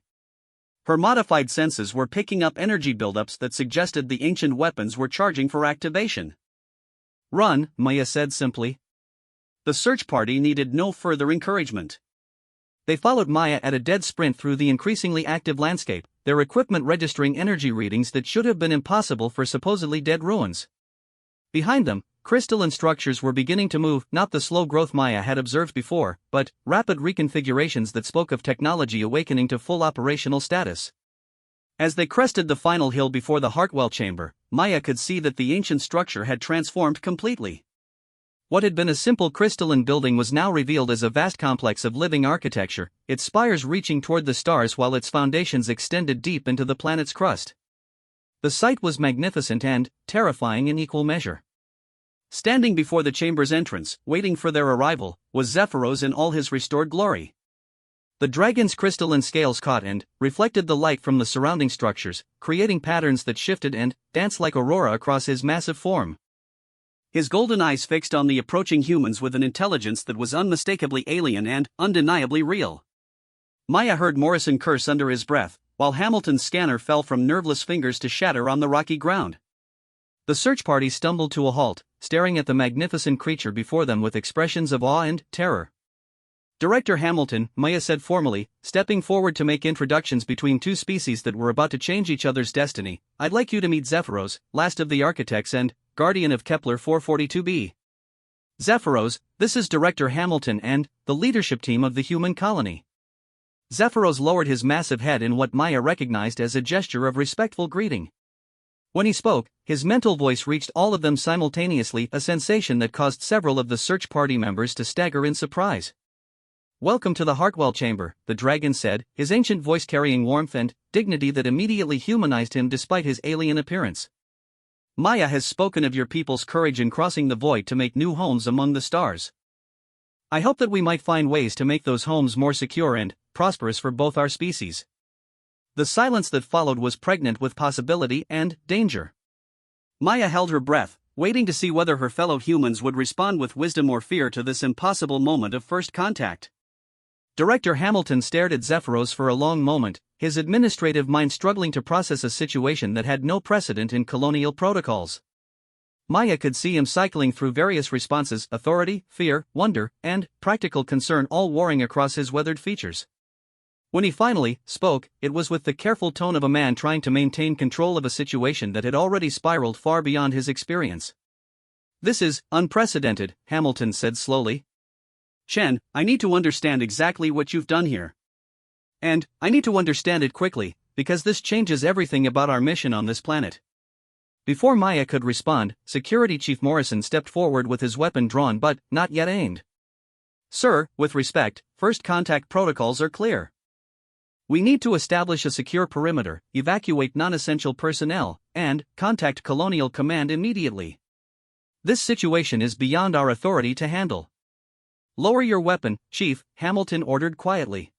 Her modified senses were picking up energy buildups that suggested the ancient weapons were charging for activation. "Run," Maya said simply. The search party needed no further encouragement. They followed Maya at a dead sprint through the increasingly active landscape, their equipment registering energy readings that should have been impossible for supposedly dead ruins. Behind them, crystalline structures were beginning to move, not the slow growth Maya had observed before, but rapid reconfigurations that spoke of technology awakening to full operational status. As they crested the final hill before the Hartwell chamber, Maya could see that the ancient structure had transformed completely. What had been a simple crystalline building was now revealed as a vast complex of living architecture, its spires reaching toward the stars while its foundations extended deep into the planet's crust. The sight was magnificent and terrifying in equal measure. Standing before the chamber's entrance, waiting for their arrival, was Zephyros in all his restored glory. The dragon's crystalline scales caught and reflected the light from the surrounding structures, creating patterns that shifted and danced like aurora across his massive form. His golden eyes fixed on the approaching humans with an intelligence that was unmistakably alien and undeniably real. Maya heard Morrison curse under his breath, while Hamilton's scanner fell from nerveless fingers to shatter on the rocky ground. The search party stumbled to a halt, staring at the magnificent creature before them with expressions of awe and terror. "Director Hamilton," Maya said formally, stepping forward to make introductions between two species that were about to change each other's destiny, "I'd like you to meet Zephyros, last of the architects and guardian of Kepler 442b. Zephyros, this is Director Hamilton and the leadership team of the human colony." Zephyros lowered his massive head in what Maya recognized as a gesture of respectful greeting. When he spoke, his mental voice reached all of them simultaneously, a sensation that caused several of the search party members to stagger in surprise. "Welcome to the Hartwell chamber," the dragon said, his ancient voice carrying warmth and dignity that immediately humanized him despite his alien appearance. "Maya has spoken of your people's courage in crossing the void to make new homes among the stars. I hope that we might find ways to make those homes more secure and prosperous for both our species." The silence that followed was pregnant with possibility and danger. Maya held her breath, waiting to see whether her fellow humans would respond with wisdom or fear to this impossible moment of first contact. Director Hamilton stared at Zephyros for a long moment, his administrative mind struggling to process a situation that had no precedent in colonial protocols. Maya could see him cycling through various responses: authority, fear, wonder, and practical concern, all warring across his weathered features. When he finally spoke, it was with the careful tone of a man trying to maintain control of a situation that had already spiraled far beyond his experience. "This is unprecedented," Hamilton said slowly. "Chen, I need to understand exactly what you've done here. And I need to understand it quickly, because this changes everything about our mission on this planet." Before Maya could respond, Security Chief Morrison stepped forward with his weapon drawn but not yet aimed. "Sir, with respect, first contact protocols are clear. We need to establish a secure perimeter, evacuate non-essential personnel, and contact Colonial Command immediately. This situation is beyond our authority to handle." "Lower your weapon, Chief," Hamilton ordered quietly.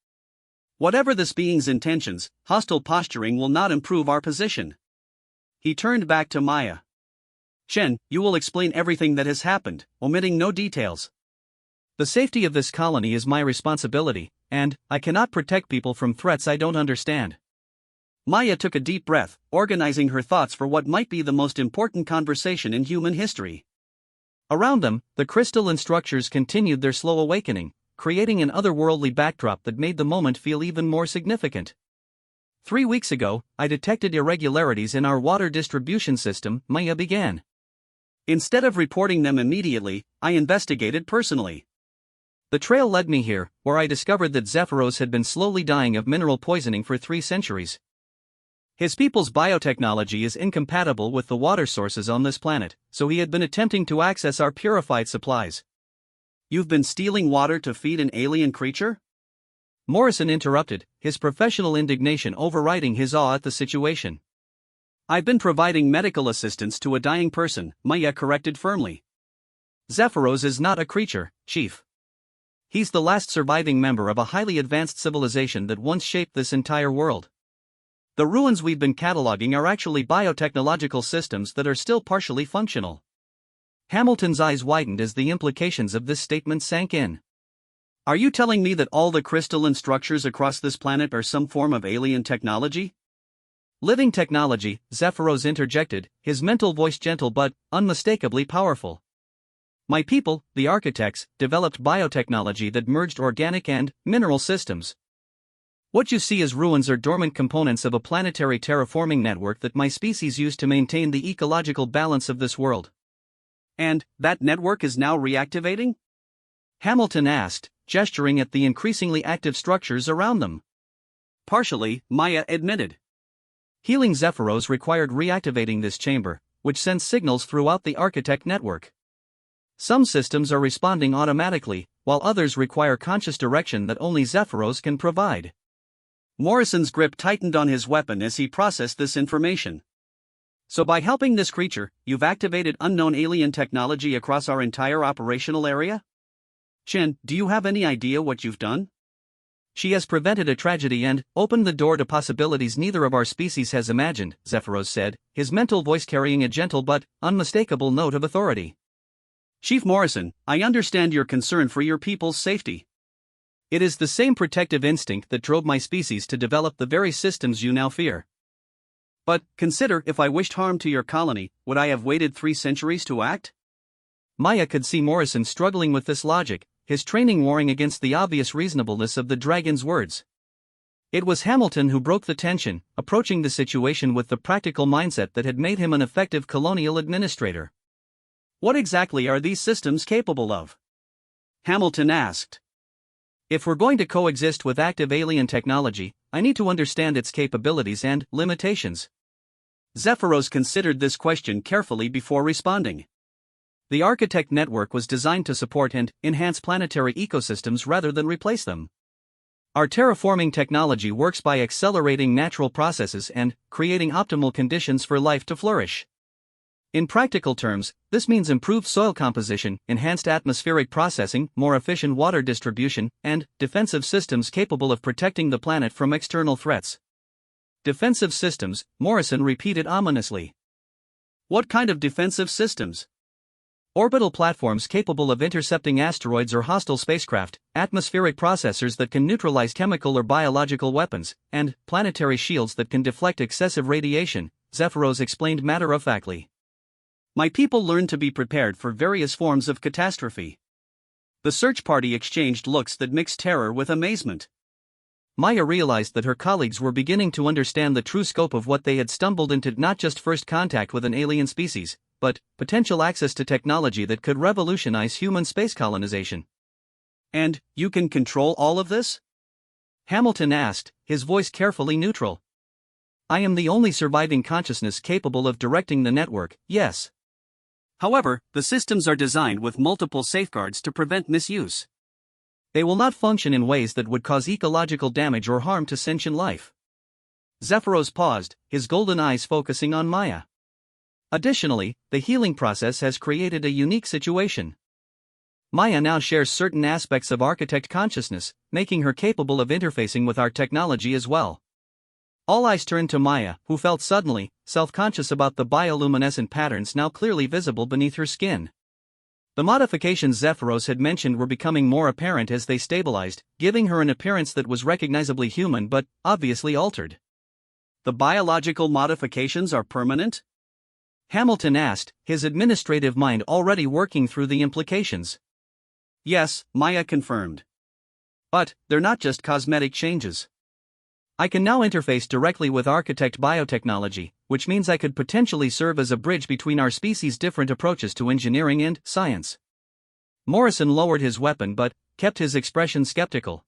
"Whatever this being's intentions, hostile posturing will not improve our position." He turned back to Maya. "Chen, you will explain everything that has happened, omitting no details. The safety of this colony is my responsibility, and I cannot protect people from threats I don't understand." Maya took a deep breath, organizing her thoughts for what might be the most important conversation in human history. Around them, the crystalline structures continued their slow awakening, creating an otherworldly backdrop that made the moment feel even more significant. 3 weeks ago, I detected irregularities in our water distribution system," Maya began. "Instead of reporting them immediately, I investigated personally. The trail led me here, where I discovered that Zephyros had been slowly dying of mineral poisoning for 3 centuries. His people's biotechnology is incompatible with the water sources on this planet, so he had been attempting to access our purified supplies." "You've been stealing water to feed an alien creature?" Morrison interrupted, his professional indignation overriding his awe at the situation. "I've been providing medical assistance to a dying person," Maya corrected firmly. "Zephyros is not a creature, Chief. He's the last surviving member of a highly advanced civilization that once shaped this entire world. The ruins we've been cataloging are actually biotechnological systems that are still partially functional." Hamilton's eyes widened as the implications of this statement sank in. "Are you telling me that all the crystalline structures across this planet are some form of alien technology?" "Living technology," Zephyros interjected, his mental voice gentle but unmistakably powerful. "My people, the architects, developed biotechnology that merged organic and mineral systems. What you see as ruins are dormant components of a planetary terraforming network that my species used to maintain the ecological balance of this world." "And that network is now reactivating?" Hamilton asked, gesturing at the increasingly active structures around them. "Partially," Maya admitted. "Healing Zephyros required reactivating this chamber, which sends signals throughout the architect network. Some systems are responding automatically, while others require conscious direction that only Zephyros can provide." Morrison's grip tightened on his weapon as he processed this information. "So by helping this creature, you've activated unknown alien technology across our entire operational area? Chen, do you have any idea what you've done?" "She has prevented a tragedy and opened the door to possibilities neither of our species has imagined," Zephyros said, his mental voice carrying a gentle but unmistakable note of authority. "Chief Morrison, I understand your concern for your people's safety. It is the same protective instinct that drove my species to develop the very systems you now fear. But consider, if I wished harm to your colony, would I have waited 3 centuries to act?" Maya could see Morrison struggling with this logic, his training warring against the obvious reasonableness of the dragon's words. It was Hamilton who broke the tension, approaching the situation with the practical mindset that had made him an effective colonial administrator. "What exactly are these systems capable of?" Hamilton asked. "If we're going to coexist with active alien technology, I need to understand its capabilities and limitations." Zephyros considered this question carefully before responding. The architect network was designed to support and enhance planetary ecosystems rather than replace them. Our terraforming technology works by accelerating natural processes and creating optimal conditions for life to flourish. In practical terms, this means improved soil composition, enhanced atmospheric processing, more efficient water distribution, and defensive systems capable of protecting the planet from external threats. Defensive systems, Morrison repeated ominously. "What kind of defensive systems?" "Orbital platforms capable of intercepting asteroids or hostile spacecraft, atmospheric processors that can neutralize chemical or biological weapons, and planetary shields that can deflect excessive radiation," Zephyros explained matter-of-factly. My people learned to be prepared for various forms of catastrophe. The search party exchanged looks that mixed terror with amazement. Maya realized that her colleagues were beginning to understand the true scope of what they had stumbled into, not just first contact with an alien species, but potential access to technology that could revolutionize human space colonization. "And you can control all of this?" Hamilton asked, his voice carefully neutral. "I am the only surviving consciousness capable of directing the network, yes. However, the systems are designed with multiple safeguards to prevent misuse. They will not function in ways that would cause ecological damage or harm to sentient life." Zephyros paused, his golden eyes focusing on Maya. "Additionally, the healing process has created a unique situation. Maya now shares certain aspects of architect consciousness, making her capable of interfacing with our technology as well." All eyes turned to Maya, who felt suddenly self-conscious about the bioluminescent patterns now clearly visible beneath her skin. The modifications Zephyros had mentioned were becoming more apparent as they stabilized, giving her an appearance that was recognizably human but obviously altered. "The biological modifications are permanent?" Hamilton asked, his administrative mind already working through the implications. "Yes," Maya confirmed. "But they're not just cosmetic changes. I can now interface directly with architect biotechnology, which means I could potentially serve as a bridge between our species' different approaches to engineering and science." Morrison lowered his weapon but kept his expression skeptical.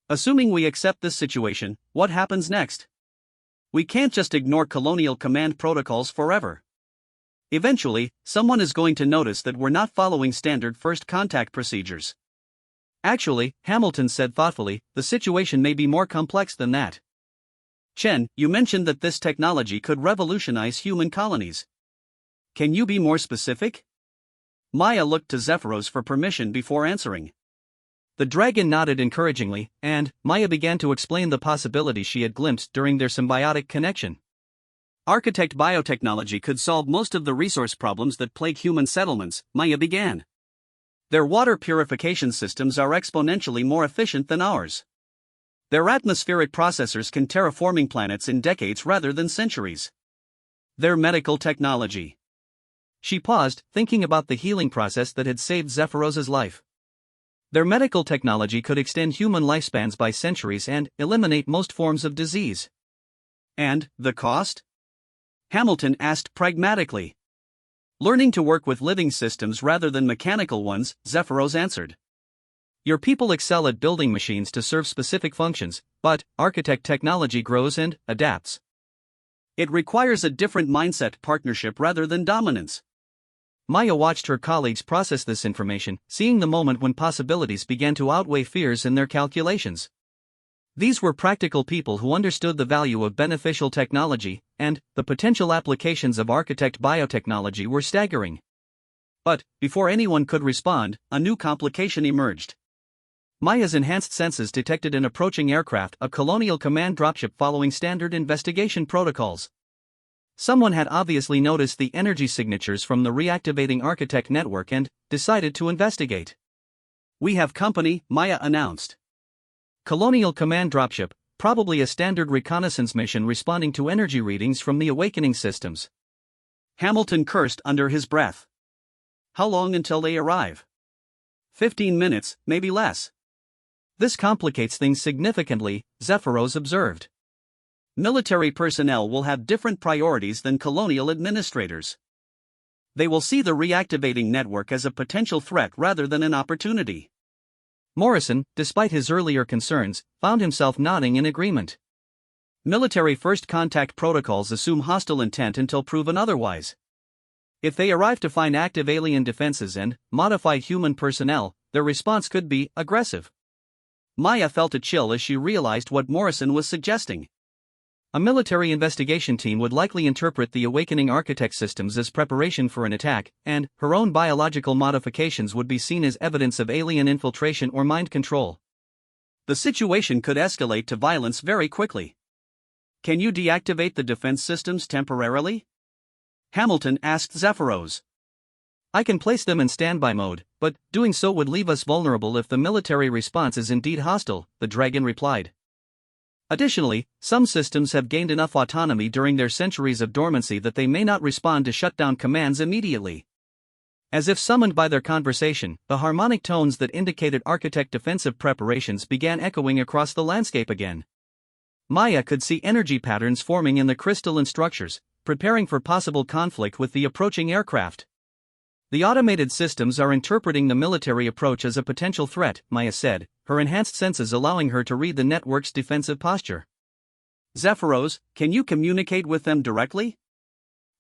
"Assuming we accept this situation, what happens next? We can't just ignore colonial command protocols forever. Eventually, someone is going to notice that we're not following standard first contact procedures." "Actually," Hamilton said thoughtfully, "the situation may be more complex than that. Chen, you mentioned that this technology could revolutionize human colonies. Can you be more specific?" Maya looked to Zephyros for permission before answering. The dragon nodded encouragingly, and Maya began to explain the possibilities she had glimpsed during their symbiotic connection. "Architect biotechnology could solve most of the resource problems that plague human settlements," Maya began. "Their water purification systems are exponentially more efficient than ours. Their atmospheric processors can terraforming planets in decades rather than centuries. Their medical technology." She paused, thinking about the healing process that had saved Zephyros's life. "Their medical technology could extend human lifespans by centuries and eliminate most forms of disease." "And the cost?" Hamilton asked pragmatically. "Learning to work with living systems rather than mechanical ones," Zephyros answered. "Your people excel at building machines to serve specific functions, but architect technology grows and adapts. It requires a different mindset, partnership rather than dominance." Maya watched her colleagues process this information, seeing the moment when possibilities began to outweigh fears in their calculations. These were practical people who understood the value of beneficial technology, and the potential applications of architect biotechnology were staggering. But before anyone could respond, a new complication emerged. Maya's enhanced senses detected an approaching aircraft, a colonial command dropship following standard investigation protocols. Someone had obviously noticed the energy signatures from the reactivating architect network and decided to investigate. "We have company," Maya announced. Colonial command dropship, probably a standard reconnaissance mission responding to energy readings from the awakening systems. Hamilton cursed under his breath. "How long until they arrive?" 15 minutes, maybe less." "This complicates things significantly," Zephyros observed. "Military personnel will have different priorities than colonial administrators. They will see the reactivating network as a potential threat rather than an opportunity." Morrison, despite his earlier concerns, found himself nodding in agreement. Military first contact protocols assume hostile intent until proven otherwise. If they arrive to find active alien defenses and modified human personnel, their response could be aggressive. Maya felt a chill as she realized what Morrison was suggesting. A military investigation team would likely interpret the awakening architect systems as preparation for an attack, and her own biological modifications would be seen as evidence of alien infiltration or mind control. The situation could escalate to violence very quickly. "Can you deactivate the defense systems temporarily?" Hamilton asked Zephyros. "I can place them in standby mode, but doing so would leave us vulnerable if the military response is indeed hostile," the dragon replied. Additionally, some systems have gained enough autonomy during their centuries of dormancy that they may not respond to shutdown commands immediately. As if summoned by their conversation, the harmonic tones that indicated architect defensive preparations began echoing across the landscape again. Maya could see energy patterns forming in the crystalline structures, preparing for possible conflict with the approaching aircraft. The automated systems are interpreting the military approach as a potential threat, Maya said, her enhanced senses allowing her to read the network's defensive posture. Zephyros, can you communicate with them directly?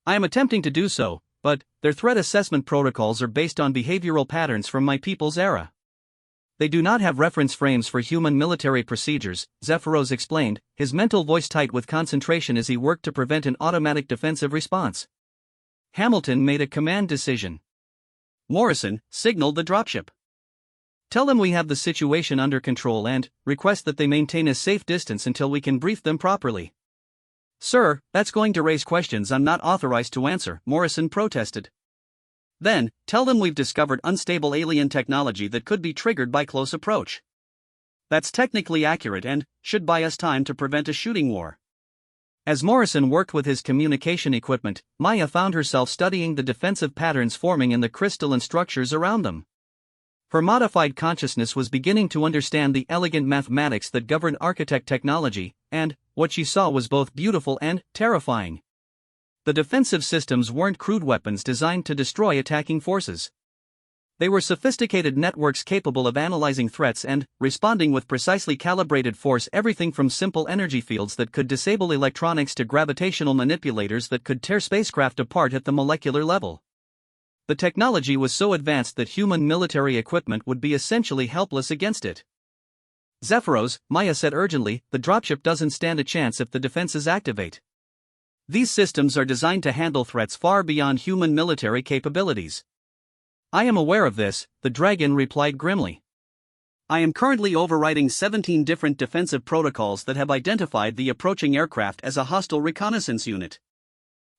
I am attempting to do so, but their threat assessment protocols are based on behavioral patterns from my people's era. They do not have reference frames for human military procedures, Zephyros explained, his mental voice tight with concentration as he worked to prevent an automatic defensive response. Hamilton made a command decision. Morrison signaled the dropship. Tell them we have the situation under control and request that they maintain a safe distance until we can brief them properly. Sir, that's going to raise questions I'm not authorized to answer, Morrison protested. Then, tell them we've discovered unstable alien technology that could be triggered by close approach. That's technically accurate and should buy us time to prevent a shooting war. As Morrison worked with his communication equipment, Maya found herself studying the defensive patterns forming in the crystalline structures around them. Her modified consciousness was beginning to understand the elegant mathematics that governed architect technology, and what she saw was both beautiful and terrifying. The defensive systems weren't crude weapons designed to destroy attacking forces. They were sophisticated networks capable of analyzing threats and responding with precisely calibrated force, everything from simple energy fields that could disable electronics to gravitational manipulators that could tear spacecraft apart at the molecular level. The technology was so advanced that human military equipment would be essentially helpless against it. Zephyros, Maya said urgently, the dropship doesn't stand a chance if the defenses activate. These systems are designed to handle threats far beyond human military capabilities. I am aware of this, the dragon replied grimly. I am currently overriding 17 different defensive protocols that have identified the approaching aircraft as a hostile reconnaissance unit.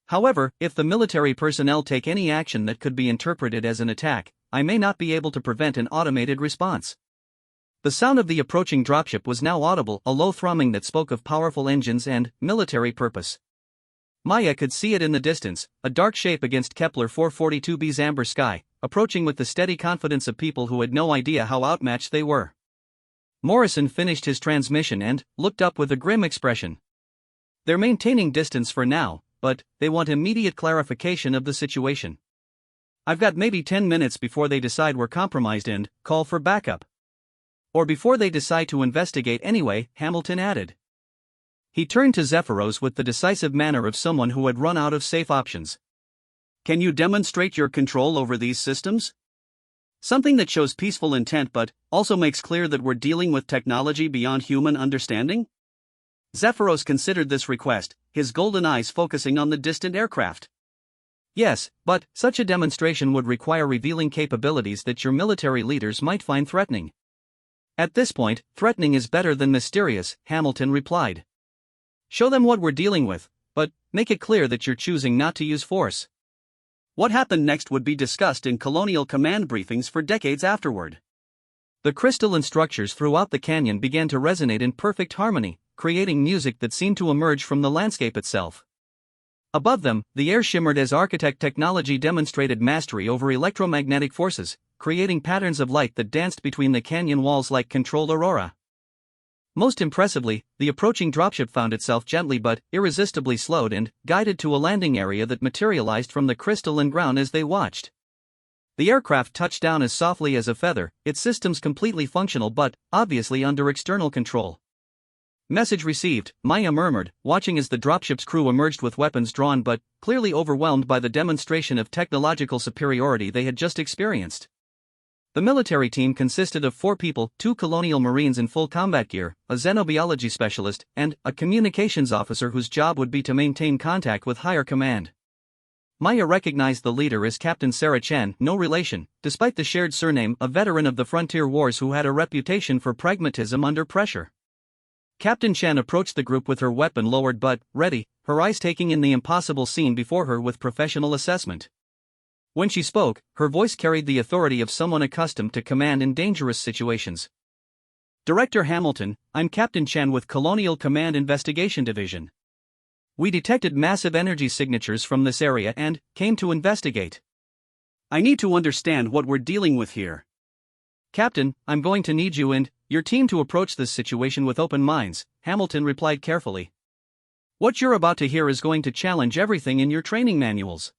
However, if the military personnel take any action that could be interpreted as an attack, I may not be able to prevent an automated response. The sound of the approaching dropship was now audible, a low thrumming that spoke of powerful engines and military purpose. Maya could see it in the distance, a dark shape against Kepler 442b's amber sky, approaching with the steady confidence of people who had no idea how outmatched they were. Morrison finished his transmission and looked up with a grim expression. They're maintaining distance for now, but they want immediate clarification of the situation. I've got maybe 10 minutes before they decide we're compromised and call for backup. Or before they decide to investigate anyway, Hamilton added. He turned to Zephyros with the decisive manner of someone who had run out of safe options. Can you demonstrate your control over these systems? Something that shows peaceful intent but also makes clear that we're dealing with technology beyond human understanding? Zephyros considered this request, his golden eyes focusing on the distant aircraft. Yes, but such a demonstration would require revealing capabilities that your military leaders might find threatening. At this point, threatening is better than mysterious, Hamilton replied. Show them what we're dealing with, but make it clear that you're choosing not to use force. What happened next would be discussed in colonial command briefings for decades afterward. The crystalline structures throughout the canyon began to resonate in perfect harmony, creating music that seemed to emerge from the landscape itself. Above them, the air shimmered as architect technology demonstrated mastery over electromagnetic forces, creating patterns of light that danced between the canyon walls like controlled aurora. Most impressively, the approaching dropship found itself gently but irresistibly slowed and guided to a landing area that materialized from the crystalline ground as they watched. The aircraft touched down as softly as a feather, its systems completely functional but obviously under external control. Message received, Maya murmured, watching as the dropship's crew emerged with weapons drawn but clearly overwhelmed by the demonstration of technological superiority they had just experienced. The military team consisted of 4 people, 2 colonial marines in full combat gear, a xenobiology specialist, and a communications officer whose job would be to maintain contact with higher command. Maya recognized the leader as Captain Sarah Chen, no relation, despite the shared surname, a veteran of the frontier wars who had a reputation for pragmatism under pressure. Captain Chen approached the group with her weapon lowered but ready, her eyes taking in the impossible scene before her with professional assessment. When she spoke, her voice carried the authority of someone accustomed to command in dangerous situations. Director Hamilton, I'm Captain Chen with Colonial Command Investigation Division. We detected massive energy signatures from this area and came to investigate. I need to understand what we're dealing with here. Captain, I'm going to need you and your team to approach this situation with open minds, Hamilton replied carefully. What you're about to hear is going to challenge everything in your training manuals.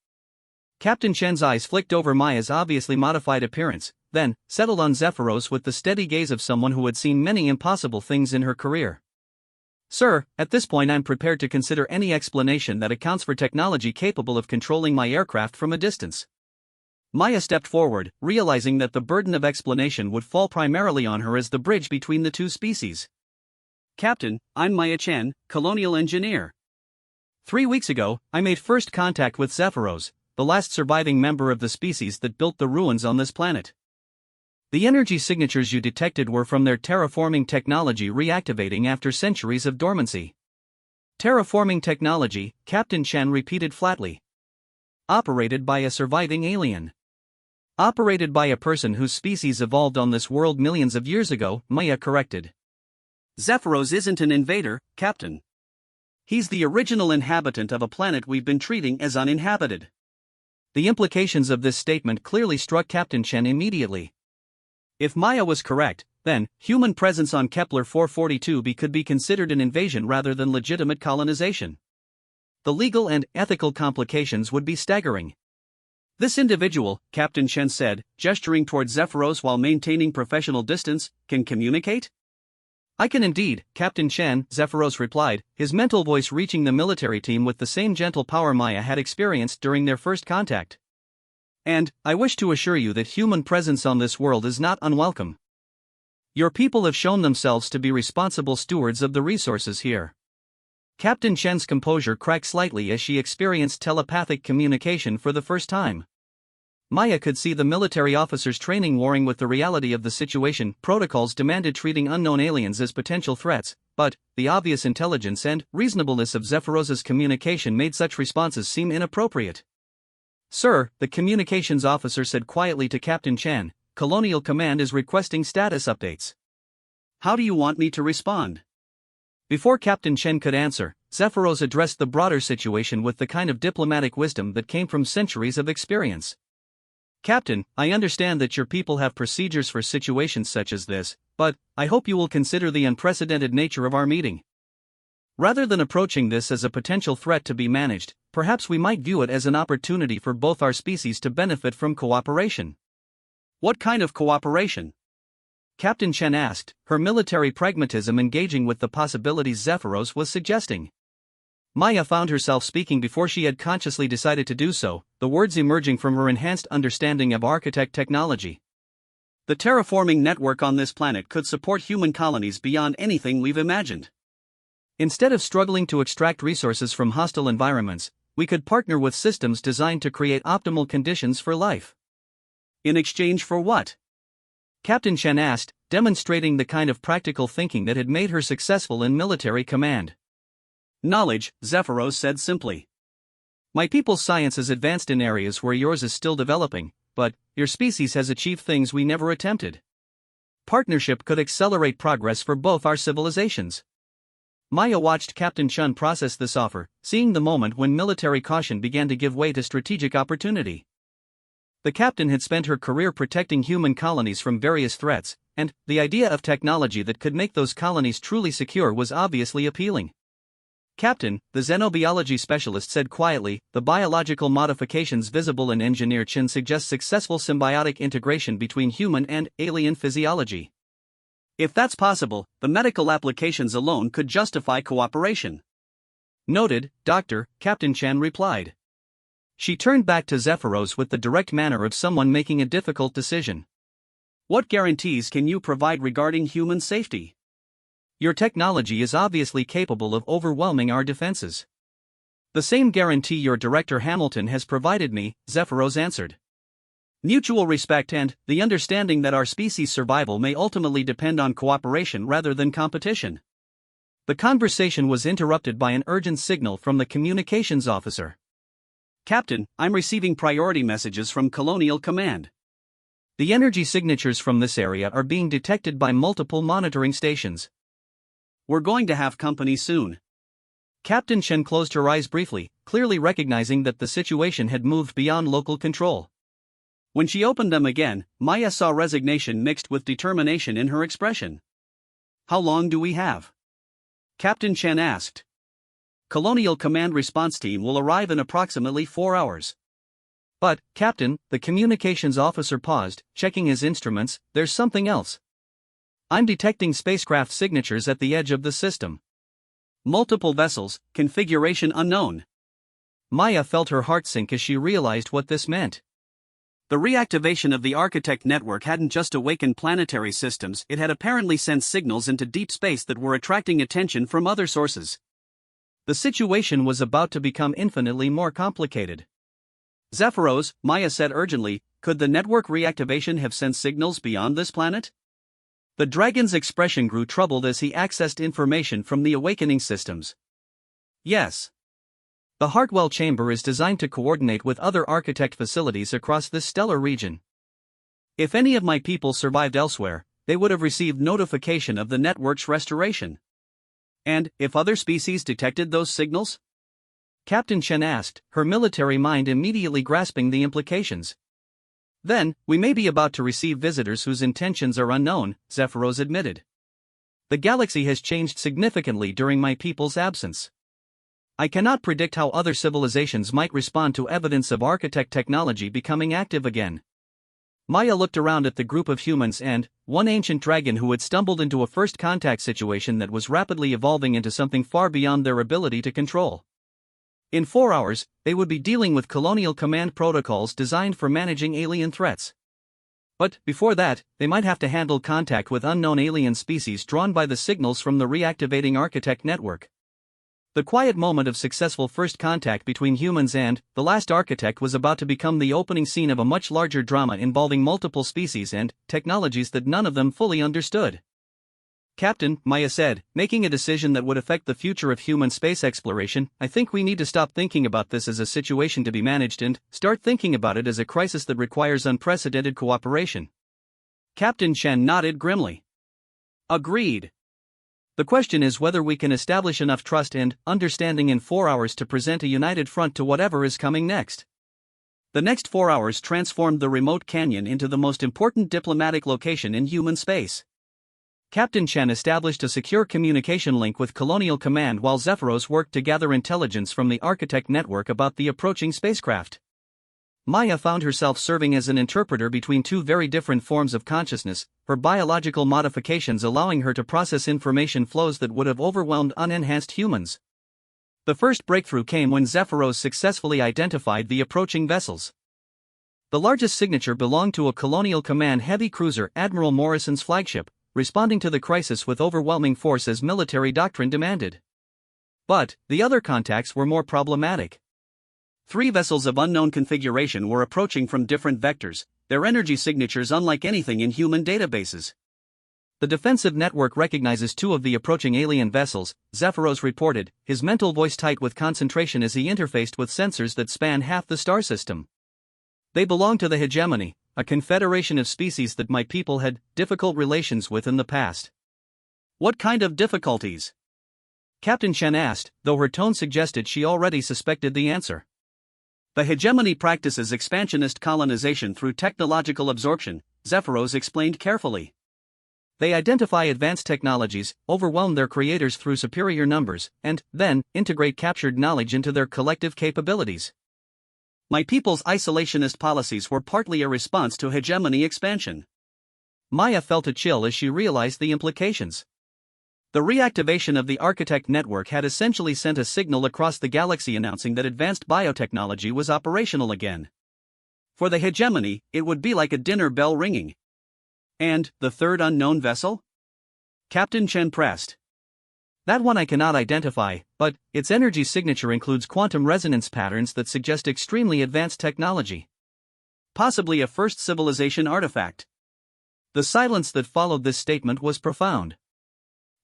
Captain Chen's eyes flicked over Maya's obviously modified appearance, then settled on Zephyros with the steady gaze of someone who had seen many impossible things in her career. Sir, at this point I'm prepared to consider any explanation that accounts for technology capable of controlling my aircraft from a distance. Maya stepped forward, realizing that the burden of explanation would fall primarily on her as the bridge between the two species. Captain, I'm Maya Chen, colonial engineer. 3 weeks ago, I made first contact with Zephyros, the last surviving member of the species that built the ruins on this planet. The energy signatures you detected were from their terraforming technology reactivating after centuries of dormancy. Terraforming technology, Captain Chen repeated flatly. Operated by a surviving alien. Operated by a person whose species evolved on this world millions of years ago, Maya corrected. Zephyros isn't an invader, Captain. He's the original inhabitant of a planet we've been treating as uninhabited. The implications of this statement clearly struck Captain Chen immediately. If Maya was correct, then human presence on Kepler 442b could be considered an invasion rather than legitimate colonization. The legal and ethical complications would be staggering. This individual, Captain Chen said, gesturing toward Zephyros while maintaining professional distance, can communicate? I can indeed, Captain Chen, Zephyros replied, his mental voice reaching the military team with the same gentle power Maya had experienced during their first contact. And, I wish to assure you that human presence on this world is not unwelcome. Your people have shown themselves to be responsible stewards of the resources here. Captain Chen's composure cracked slightly as she experienced telepathic communication for the first time. Maya could see the military officers' training warring with the reality of the situation. Protocols demanded treating unknown aliens as potential threats, but the obvious intelligence and reasonableness of Zephyros's communication made such responses seem inappropriate. Sir, the communications officer said quietly to Captain Chen, Colonial Command is requesting status updates. How do you want me to respond? Before Captain Chen could answer, Zephyros addressed the broader situation with the kind of diplomatic wisdom that came from centuries of experience. Captain, I understand that your people have procedures for situations such as this, but I hope you will consider the unprecedented nature of our meeting. Rather than approaching this as a potential threat to be managed, perhaps we might view it as an opportunity for both our species to benefit from cooperation. What kind of cooperation? Captain Chen asked, her military pragmatism engaging with the possibilities Zephyros was suggesting. Maya found herself speaking before she had consciously decided to do so, the words emerging from her enhanced understanding of architect technology. The terraforming network on this planet could support human colonies beyond anything we've imagined. Instead of struggling to extract resources from hostile environments, we could partner with systems designed to create optimal conditions for life. In exchange for what? Captain Chen asked, demonstrating the kind of practical thinking that had made her successful in military command. Knowledge, Zephyros said simply. My people's science is advanced in areas where yours is still developing, but your species has achieved things we never attempted. Partnership could accelerate progress for both our civilizations. Maya watched Captain Chen process this offer, seeing the moment when military caution began to give way to strategic opportunity. The captain had spent her career protecting human colonies from various threats, and the idea of technology that could make those colonies truly secure was obviously appealing. Captain, the xenobiology specialist said quietly, the biological modifications visible in Engineer Chen suggest successful symbiotic integration between human and alien physiology. If that's possible, the medical applications alone could justify cooperation. Noted, Doctor, Captain Chen replied. She turned back to Zephyros with the direct manner of someone making a difficult decision. What guarantees can you provide regarding human safety? Your technology is obviously capable of overwhelming our defenses. The same guarantee your Director Hamilton has provided me, Zephyros answered. Mutual respect and the understanding that our species' survival may ultimately depend on cooperation rather than competition. The conversation was interrupted by an urgent signal from the communications officer. Captain, I'm receiving priority messages from Colonial Command. The energy signatures from this area are being detected by multiple monitoring stations. We're going to have company soon. Captain Chen closed her eyes briefly, clearly recognizing that the situation had moved beyond local control. When she opened them again, Maya saw resignation mixed with determination in her expression. How long do we have? Captain Chen asked. Colonial Command Response Team will arrive in approximately 4 hours. But, Captain, the communications officer paused, checking his instruments. There's something else. I'm detecting spacecraft signatures at the edge of the system. Multiple vessels, configuration unknown. Maya felt her heart sink as she realized what this meant. The reactivation of the Architect network hadn't just awakened planetary systems, it had apparently sent signals into deep space that were attracting attention from other sources. The situation was about to become infinitely more complicated. Zephyros, Maya said urgently, could the network reactivation have sent signals beyond this planet? The dragon's expression grew troubled as he accessed information from the awakening systems. Yes. The Hartwell chamber is designed to coordinate with other Architect facilities across this stellar region. If any of my people survived elsewhere, they would have received notification of the network's restoration. And, if other species detected those signals? Captain Chen asked, her military mind immediately grasping the implications. Then, we may be about to receive visitors whose intentions are unknown, Zephyros admitted. The galaxy has changed significantly during my people's absence. I cannot predict how other civilizations might respond to evidence of Architect technology becoming active again. Maya looked around at the group of humans and one ancient dragon who had stumbled into a first contact situation that was rapidly evolving into something far beyond their ability to control. In 4 hours, they would be dealing with colonial command protocols designed for managing alien threats. But, before that, they might have to handle contact with unknown alien species drawn by the signals from the reactivating Architect network. The quiet moment of successful first contact between humans and the last Architect was about to become the opening scene of a much larger drama involving multiple species and technologies that none of them fully understood. Captain, Maya said, making a decision that would affect the future of human space exploration, I think we need to stop thinking about this as a situation to be managed and start thinking about it as a crisis that requires unprecedented cooperation. Captain Chen nodded grimly. Agreed. The question is whether we can establish enough trust and understanding in 4 hours to present a united front to whatever is coming next. The next 4 hours transformed the remote canyon into the most important diplomatic location in human space. Captain Chen established a secure communication link with Colonial Command while Zephyros worked to gather intelligence from the Architect network about the approaching spacecraft. Maya found herself serving as an interpreter between two very different forms of consciousness, her biological modifications allowing her to process information flows that would have overwhelmed unenhanced humans. The first breakthrough came when Zephyros successfully identified the approaching vessels. The largest signature belonged to a Colonial Command heavy cruiser, Admiral Morrison's flagship, responding to the crisis with overwhelming force as military doctrine demanded. But, the other contacts were more problematic. 3 vessels of unknown configuration were approaching from different vectors, their energy signatures unlike anything in human databases. The defensive network recognizes 2 of the approaching alien vessels, Zephyros reported, his mental voice tight with concentration as he interfaced with sensors that span half the star system. They belong to the hegemony, a confederation of species that my people had difficult relations with in the past. What kind of difficulties? Captain Chen asked, though her tone suggested she already suspected the answer. The hegemony practices expansionist colonization through technological absorption, Zephyros explained carefully. They identify advanced technologies, overwhelm their creators through superior numbers, and then integrate captured knowledge into their collective capabilities. My people's isolationist policies were partly a response to hegemony expansion. Maya felt a chill as she realized the implications. The reactivation of the Architect network had essentially sent a signal across the galaxy announcing that advanced biotechnology was operational again. For the hegemony, it would be like a dinner bell ringing. And the third unknown vessel? Captain Chen pressed. That one I cannot identify, but its energy signature includes quantum resonance patterns that suggest extremely advanced technology. Possibly a first civilization artifact. The silence that followed this statement was profound.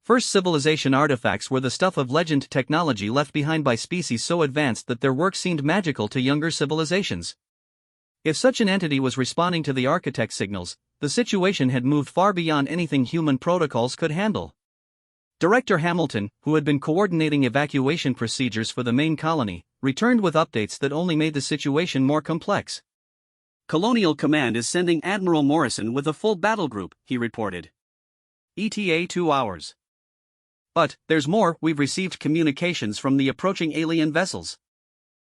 First civilization artifacts were the stuff of legend technology left behind by species so advanced that their work seemed magical to younger civilizations. If such an entity was responding to the architect's signals, the situation had moved far beyond anything human protocols could handle. Director Hamilton, who had been coordinating evacuation procedures for the main colony, returned with updates that only made the situation more complex. Colonial Command is sending Admiral Morrison with a full battle group, he reported. ETA 2 hours. But, there's more, we've received communications from the approaching alien vessels.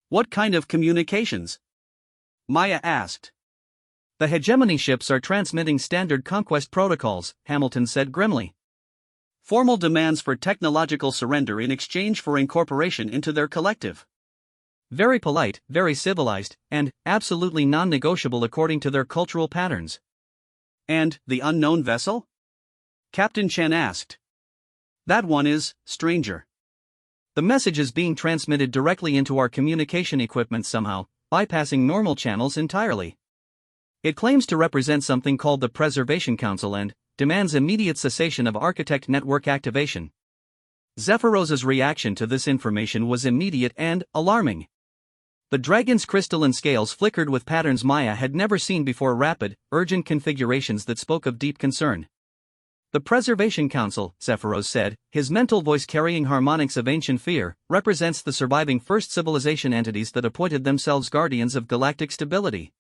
What kind of communications? Maya asked. The hegemony ships are transmitting standard conquest protocols, Hamilton said grimly. Formal demands for technological surrender in exchange for incorporation into their collective. Very polite, very civilized, and absolutely non-negotiable according to their cultural patterns. And the unknown vessel? Captain Chen asked. That one is stranger. The message is being transmitted directly into our communication equipment somehow, bypassing normal channels entirely. It claims to represent something called the Preservation Council and demands immediate cessation of architect network activation. Zephyros's reaction to this information was immediate and alarming. The dragon's crystalline scales flickered with patterns Maya had never seen before, rapid, urgent configurations that spoke of deep concern. The Preservation Council, Zephyros said, his mental voice carrying harmonics of ancient fear, represents the surviving first civilization entities that appointed themselves guardians of galactic stability.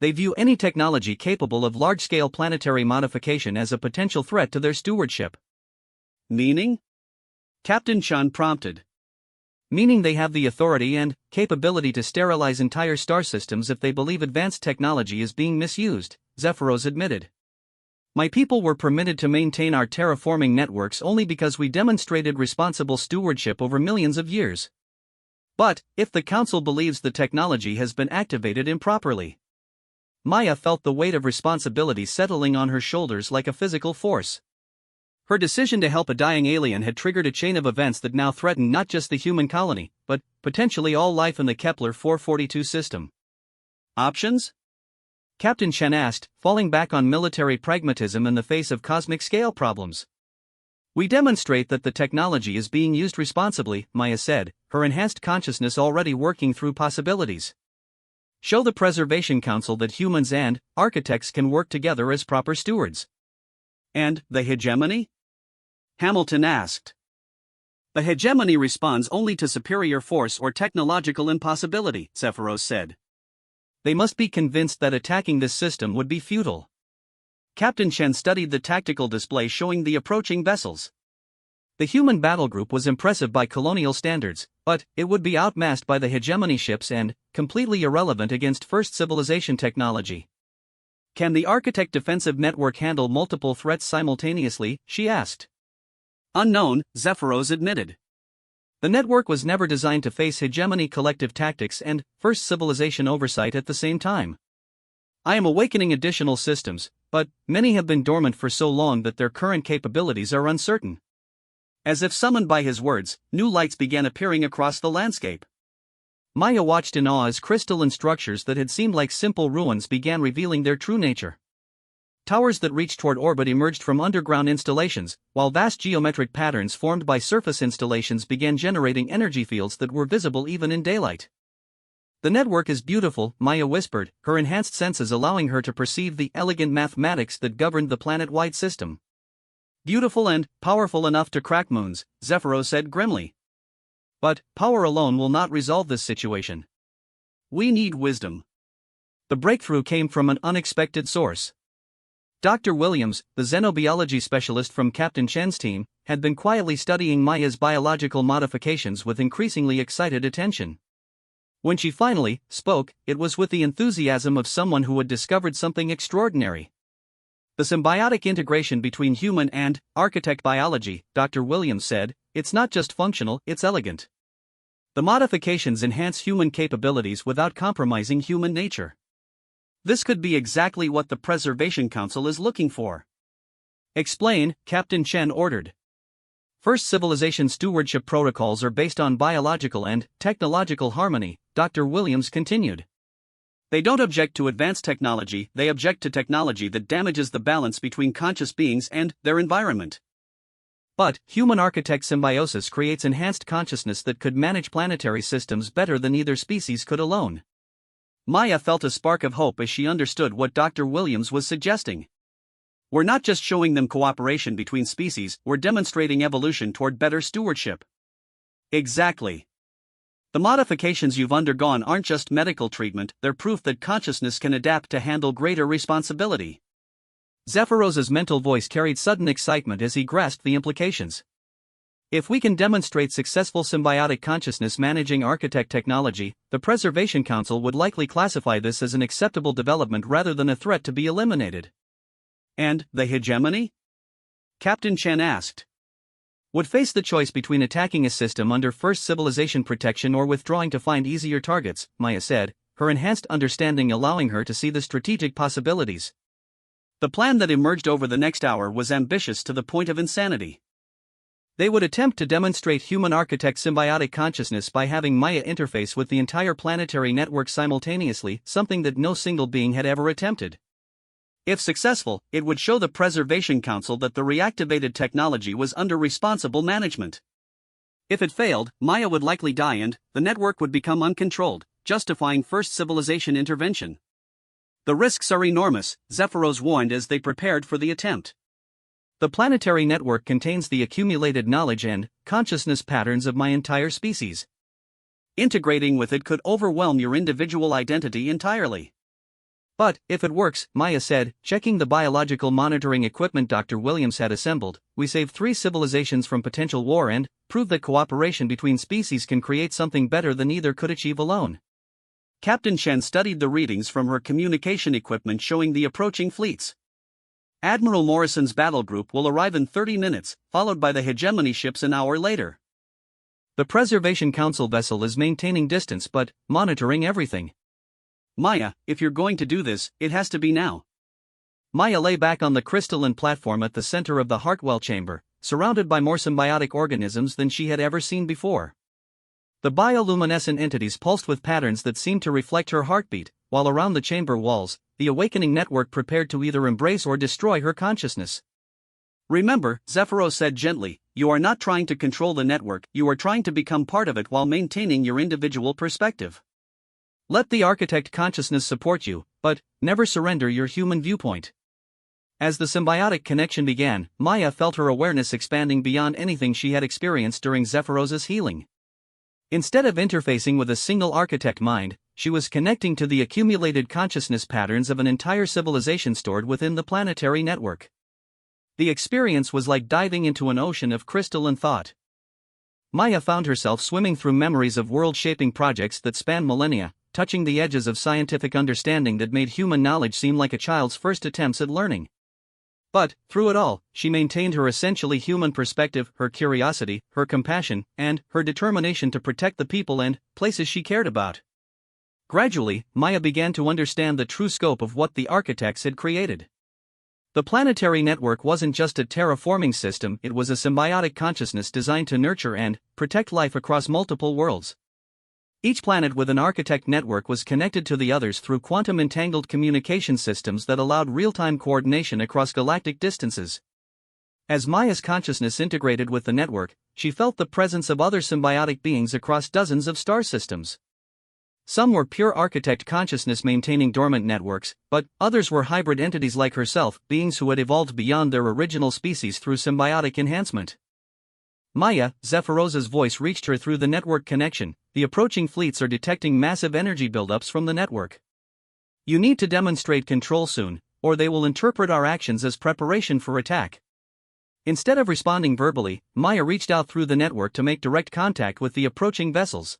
They view any technology capable of large-scale planetary modification as a potential threat to their stewardship. Meaning? Captain Chan prompted. Meaning they have the authority and capability to sterilize entire star systems if they believe advanced technology is being misused, Zephyros admitted. My people were permitted to maintain our terraforming networks only because we demonstrated responsible stewardship over millions of years. But, if the Council believes the technology has been activated improperly, Maya felt the weight of responsibility settling on her shoulders like a physical force. Her decision to help a dying alien had triggered a chain of events that now threatened not just the human colony, but potentially all life in the Kepler 442 system. Options? Captain Chen asked, falling back on military pragmatism in the face of cosmic scale problems. We demonstrate that the technology is being used responsibly, Maya said, her enhanced consciousness already working through possibilities. Show the Preservation Council that humans and architects can work together as proper stewards. And the hegemony? Hamilton asked. The hegemony responds only to superior force or technological impossibility, Zephyros said. They must be convinced that attacking this system would be futile. Captain Chen studied the tactical display showing the approaching vessels. The human battle group was impressive by colonial standards, but it would be outmassed by the hegemony ships and completely irrelevant against first civilization technology. Can the architect defensive network handle multiple threats simultaneously, she asked. Unknown, Zephyros admitted. The network was never designed to face hegemony collective tactics and first civilization oversight at the same time. I am awakening additional systems, but many have been dormant for so long that their current capabilities are uncertain. As if summoned by his words, new lights began appearing across the landscape. Maya watched in awe as crystalline structures that had seemed like simple ruins began revealing their true nature. Towers that reached toward orbit emerged from underground installations, while vast geometric patterns formed by surface installations began generating energy fields that were visible even in daylight. The network is beautiful, Maya whispered, her enhanced senses allowing her to perceive the elegant mathematics that governed the planet-wide system. Beautiful and powerful enough to crack moons, Zephyros said grimly. But power alone will not resolve this situation. We need wisdom. The breakthrough came from an unexpected source. Dr. Williams, the xenobiology specialist from Captain Chen's team, had been quietly studying Maya's biological modifications with increasingly excited attention. When she finally spoke, it was with the enthusiasm of someone who had discovered something extraordinary. The symbiotic integration between human and architect biology, Dr. Williams said, it's not just functional, it's elegant. The modifications enhance human capabilities without compromising human nature. This could be exactly what the Preservation Council is looking for. Explain, Captain Chen ordered. First civilization stewardship protocols are based on biological and technological harmony, Dr. Williams continued. They don't object to advanced technology, they object to technology that damages the balance between conscious beings and their environment. But human-architect symbiosis creates enhanced consciousness that could manage planetary systems better than either species could alone. Maya felt a spark of hope as she understood what Dr. Williams was suggesting. We're not just showing them cooperation between species, we're demonstrating evolution toward better stewardship. Exactly. The modifications you've undergone aren't just medical treatment, they're proof that consciousness can adapt to handle greater responsibility. Zephyros's mental voice carried sudden excitement as he grasped the implications. If we can demonstrate successful symbiotic consciousness managing architect technology, the Preservation Council would likely classify this as an acceptable development rather than a threat to be eliminated. And the hegemony? Captain Chen asked. Would face the choice between attacking a system under first civilization protection or withdrawing to find easier targets, Maya said, her enhanced understanding allowing her to see the strategic possibilities. The plan that emerged over the next hour was ambitious to the point of insanity. They would attempt to demonstrate human architect symbiotic consciousness by having Maya interface with the entire planetary network simultaneously, something that no single being had ever attempted. If successful, it would show the Preservation Council that the reactivated technology was under responsible management. If it failed, Maya would likely die and the network would become uncontrolled, justifying first civilization intervention. The risks are enormous, Zephyros warned as they prepared for the attempt. The planetary network contains the accumulated knowledge and consciousness patterns of my entire species. Integrating with it could overwhelm your individual identity entirely. But, if it works, Maya said, checking the biological monitoring equipment Dr. Williams had assembled, we save 3 civilizations from potential war and prove that cooperation between species can create something better than either could achieve alone. Captain Chen studied the readings from her communication equipment showing the approaching fleets. Admiral Morrison's battle group will arrive in 30 minutes, followed by the hegemony ships an hour later. The Preservation Council vessel is maintaining distance but monitoring everything. Maya, if you're going to do this, it has to be now. Maya lay back on the crystalline platform at the center of the Hartwell chamber, surrounded by more symbiotic organisms than she had ever seen before. The bioluminescent entities pulsed with patterns that seemed to reflect her heartbeat, while around the chamber walls, the awakening network prepared to either embrace or destroy her consciousness. Remember, Zephyros said gently, you are not trying to control the network, you are trying to become part of it while maintaining your individual perspective. Let the architect consciousness support you, but never surrender your human viewpoint. As the symbiotic connection began, Maya felt her awareness expanding beyond anything she had experienced during Zephyros's healing. Instead of interfacing with a single architect mind, she was connecting to the accumulated consciousness patterns of an entire civilization stored within the planetary network. The experience was like diving into an ocean of crystalline thought. Maya found herself swimming through memories of world-shaping projects that spanned millennia, touching the edges of scientific understanding that made human knowledge seem like a child's first attempts at learning. But, through it all, she maintained her essentially human perspective, her curiosity, her compassion, and her determination to protect the people and places she cared about. Gradually, Maya began to understand the true scope of what the architects had created. The planetary network wasn't just a terraforming system, it was a symbiotic consciousness designed to nurture and protect life across multiple worlds. Each planet with an architect network was connected to the others through quantum-entangled communication systems that allowed real-time coordination across galactic distances. As Maya's consciousness integrated with the network, she felt the presence of other symbiotic beings across dozens of star systems. Some were pure architect consciousness maintaining dormant networks, but others were hybrid entities like herself, beings who had evolved beyond their original species through symbiotic enhancement. Maya, Zephyros's voice reached her through the network connection. The approaching fleets are detecting massive energy buildups from the network. You need to demonstrate control soon, or they will interpret our actions as preparation for attack. Instead of responding verbally, Maya reached out through the network to make direct contact with the approaching vessels.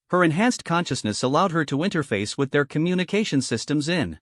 Her enhanced consciousness allowed her to interface with their communication systems in